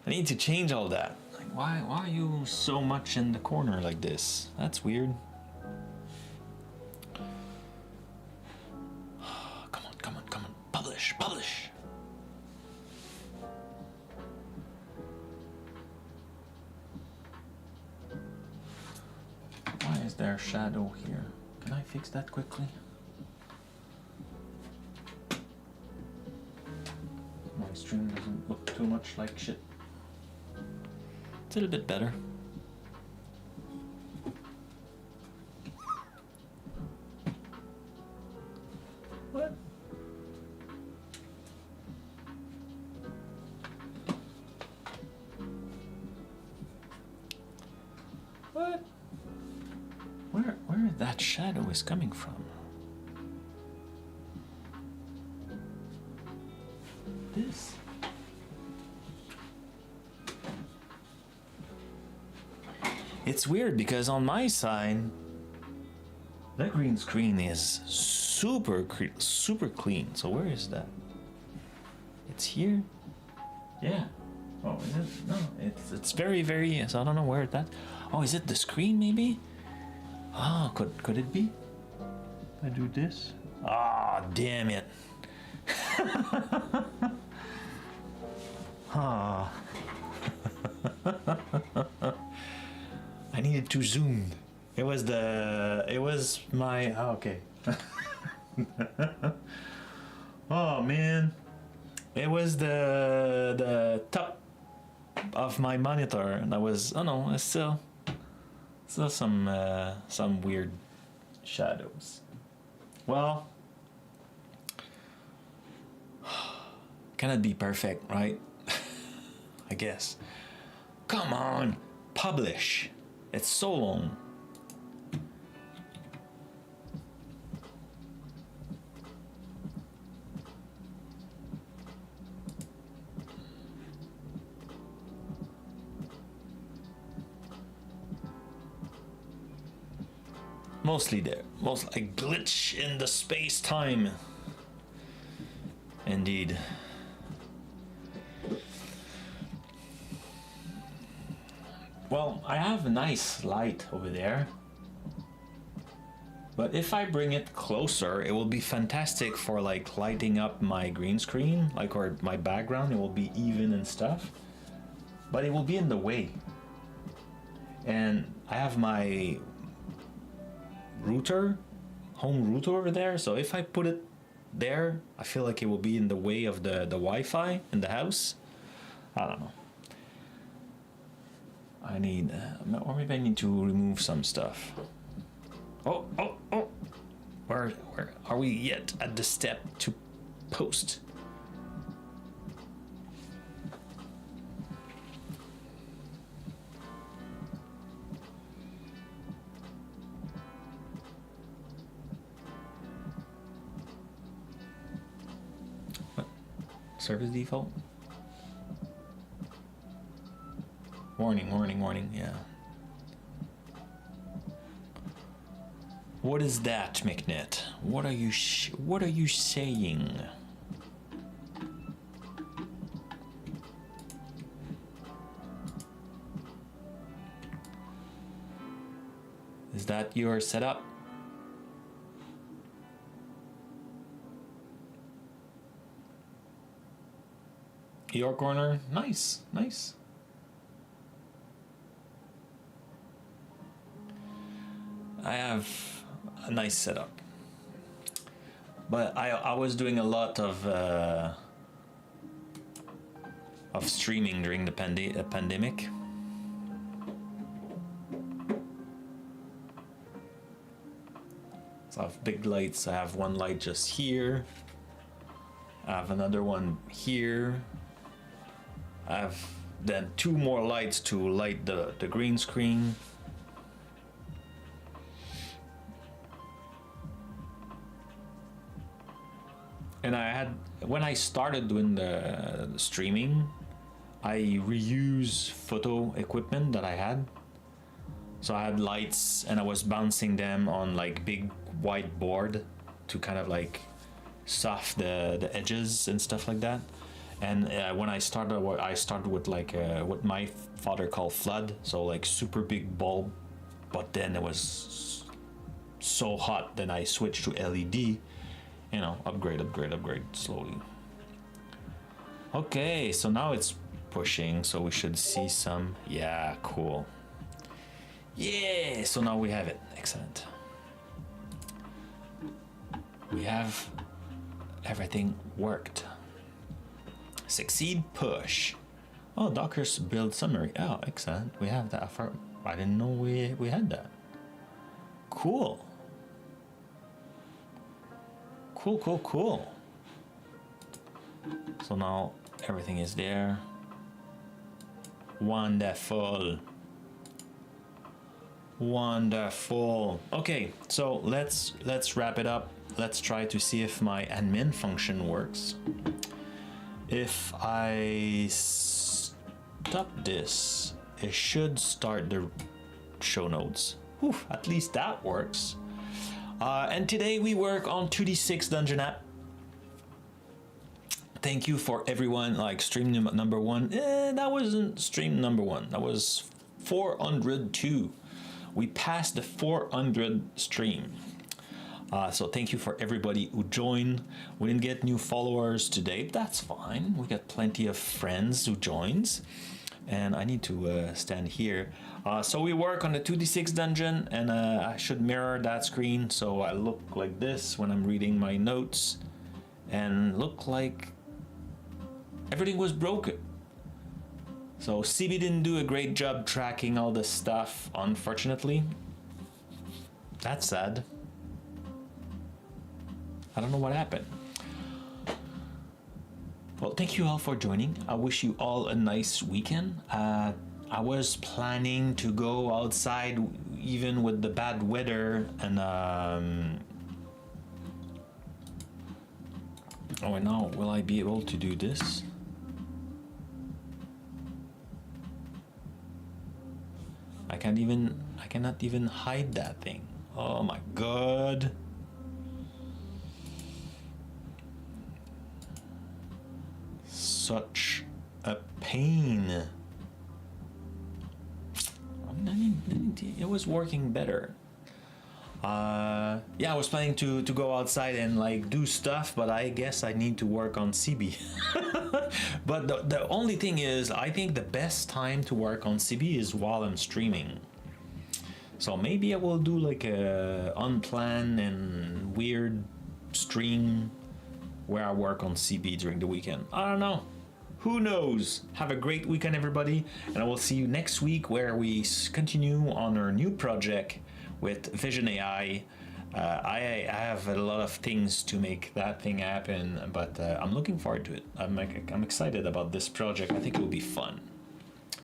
need to change all that. Like, why are you so much in the corner like this? That's weird. Come on. Publish. Why is there a shadow here? Can I fix that quickly? My stream doesn't look too much like shit. It's a little bit better. What? What? Where that shadow is coming from? This? It's weird because on my side, that green screen is super clean. So where is that? It's here. Yeah. Oh, is it? No, it's very. So I don't know where that. Oh, is it the screen maybe? Ah, could it be? I do this. Ah, damn it. Ah. I needed to zoom. It was my. Oh, okay. Oh man, it was the top of my monitor, and I was. Oh no, it's still some weird shadows. Well, cannot be perfect, right? I guess. Come on, publish. It's so long. Mostly there. Most like glitch in the space-time. Indeed. Well, I have a nice light over there. But if I bring it closer, it will be fantastic for like lighting up my green screen, like, or my background. It will be even and stuff. But it will be in the way. And I have my router, home router over there, so if I put it there, I feel like it will be in the way of the Wi-Fi in the house. I don't know. I need, or maybe I need to remove some stuff. Oh! Where are we yet at the step to post? Service default. Warning, warning, warning. Yeah. What is that, McNet? What are you saying? Is that your setup? Your corner? Nice, nice. I have a nice setup. But I was doing a lot of streaming during the pandemic. So I have big lights. I have one light just here. I have another one here. I have then two more lights to light the green screen. And I had, when I started doing the streaming, I reuse photo equipment that I had. So I had lights and I was bouncing them on like big white board to kind of like soft the edges and stuff like that. And when I started with like what my father called flood, so like super big bulb, but then it was so hot, then I switched to LED. You know, upgrade slowly. Okay, so now it's pushing, so we should see some. Yeah, cool. Yeah, so now we have it. Excellent. We have everything worked. Succeed push. Oh, Docker's build summary. Oh, excellent. We have that. I didn't know we had that. Cool. Cool. So now everything is there. Wonderful. Okay, so let's wrap it up. Let's try to see if my admin function works. If I stop this, it should start the show notes. Whew, at least that works. And today we work on 2D6-Dungeon-App. Thank you for everyone, like stream number one. That wasn't stream number one. That was 402. We passed the 400 stream. So thank you for everybody who joined. We didn't get new followers today, but that's fine. We got plenty of friends who joins. And I need to stand here. So we work on the 2D6 dungeon, and I should mirror that screen so I look like this when I'm reading my notes and look like everything was broken. So CB didn't do a great job tracking all this stuff, unfortunately. That's sad. I don't know what happened. Well, thank you all for joining. I wish you all a nice weekend. I was planning to go outside even with the bad weather, and oh, and now will I be able to do this? I cannot even hide that thing. Oh my god. Such a pain. It was working better. Yeah, I was planning to go outside and like do stuff, but I guess I need to work on CB. But the only thing is, I think the best time to work on CB is while I'm streaming. So maybe I will do like a unplanned and weird stream where I work on CB during the weekend. I don't know. Who knows? Have a great weekend, everybody, and I will see you next week where we continue on our new project with Vision AI. I have a lot of things to make that thing happen, but I'm looking forward to it. I'm excited about this project. I think it will be fun.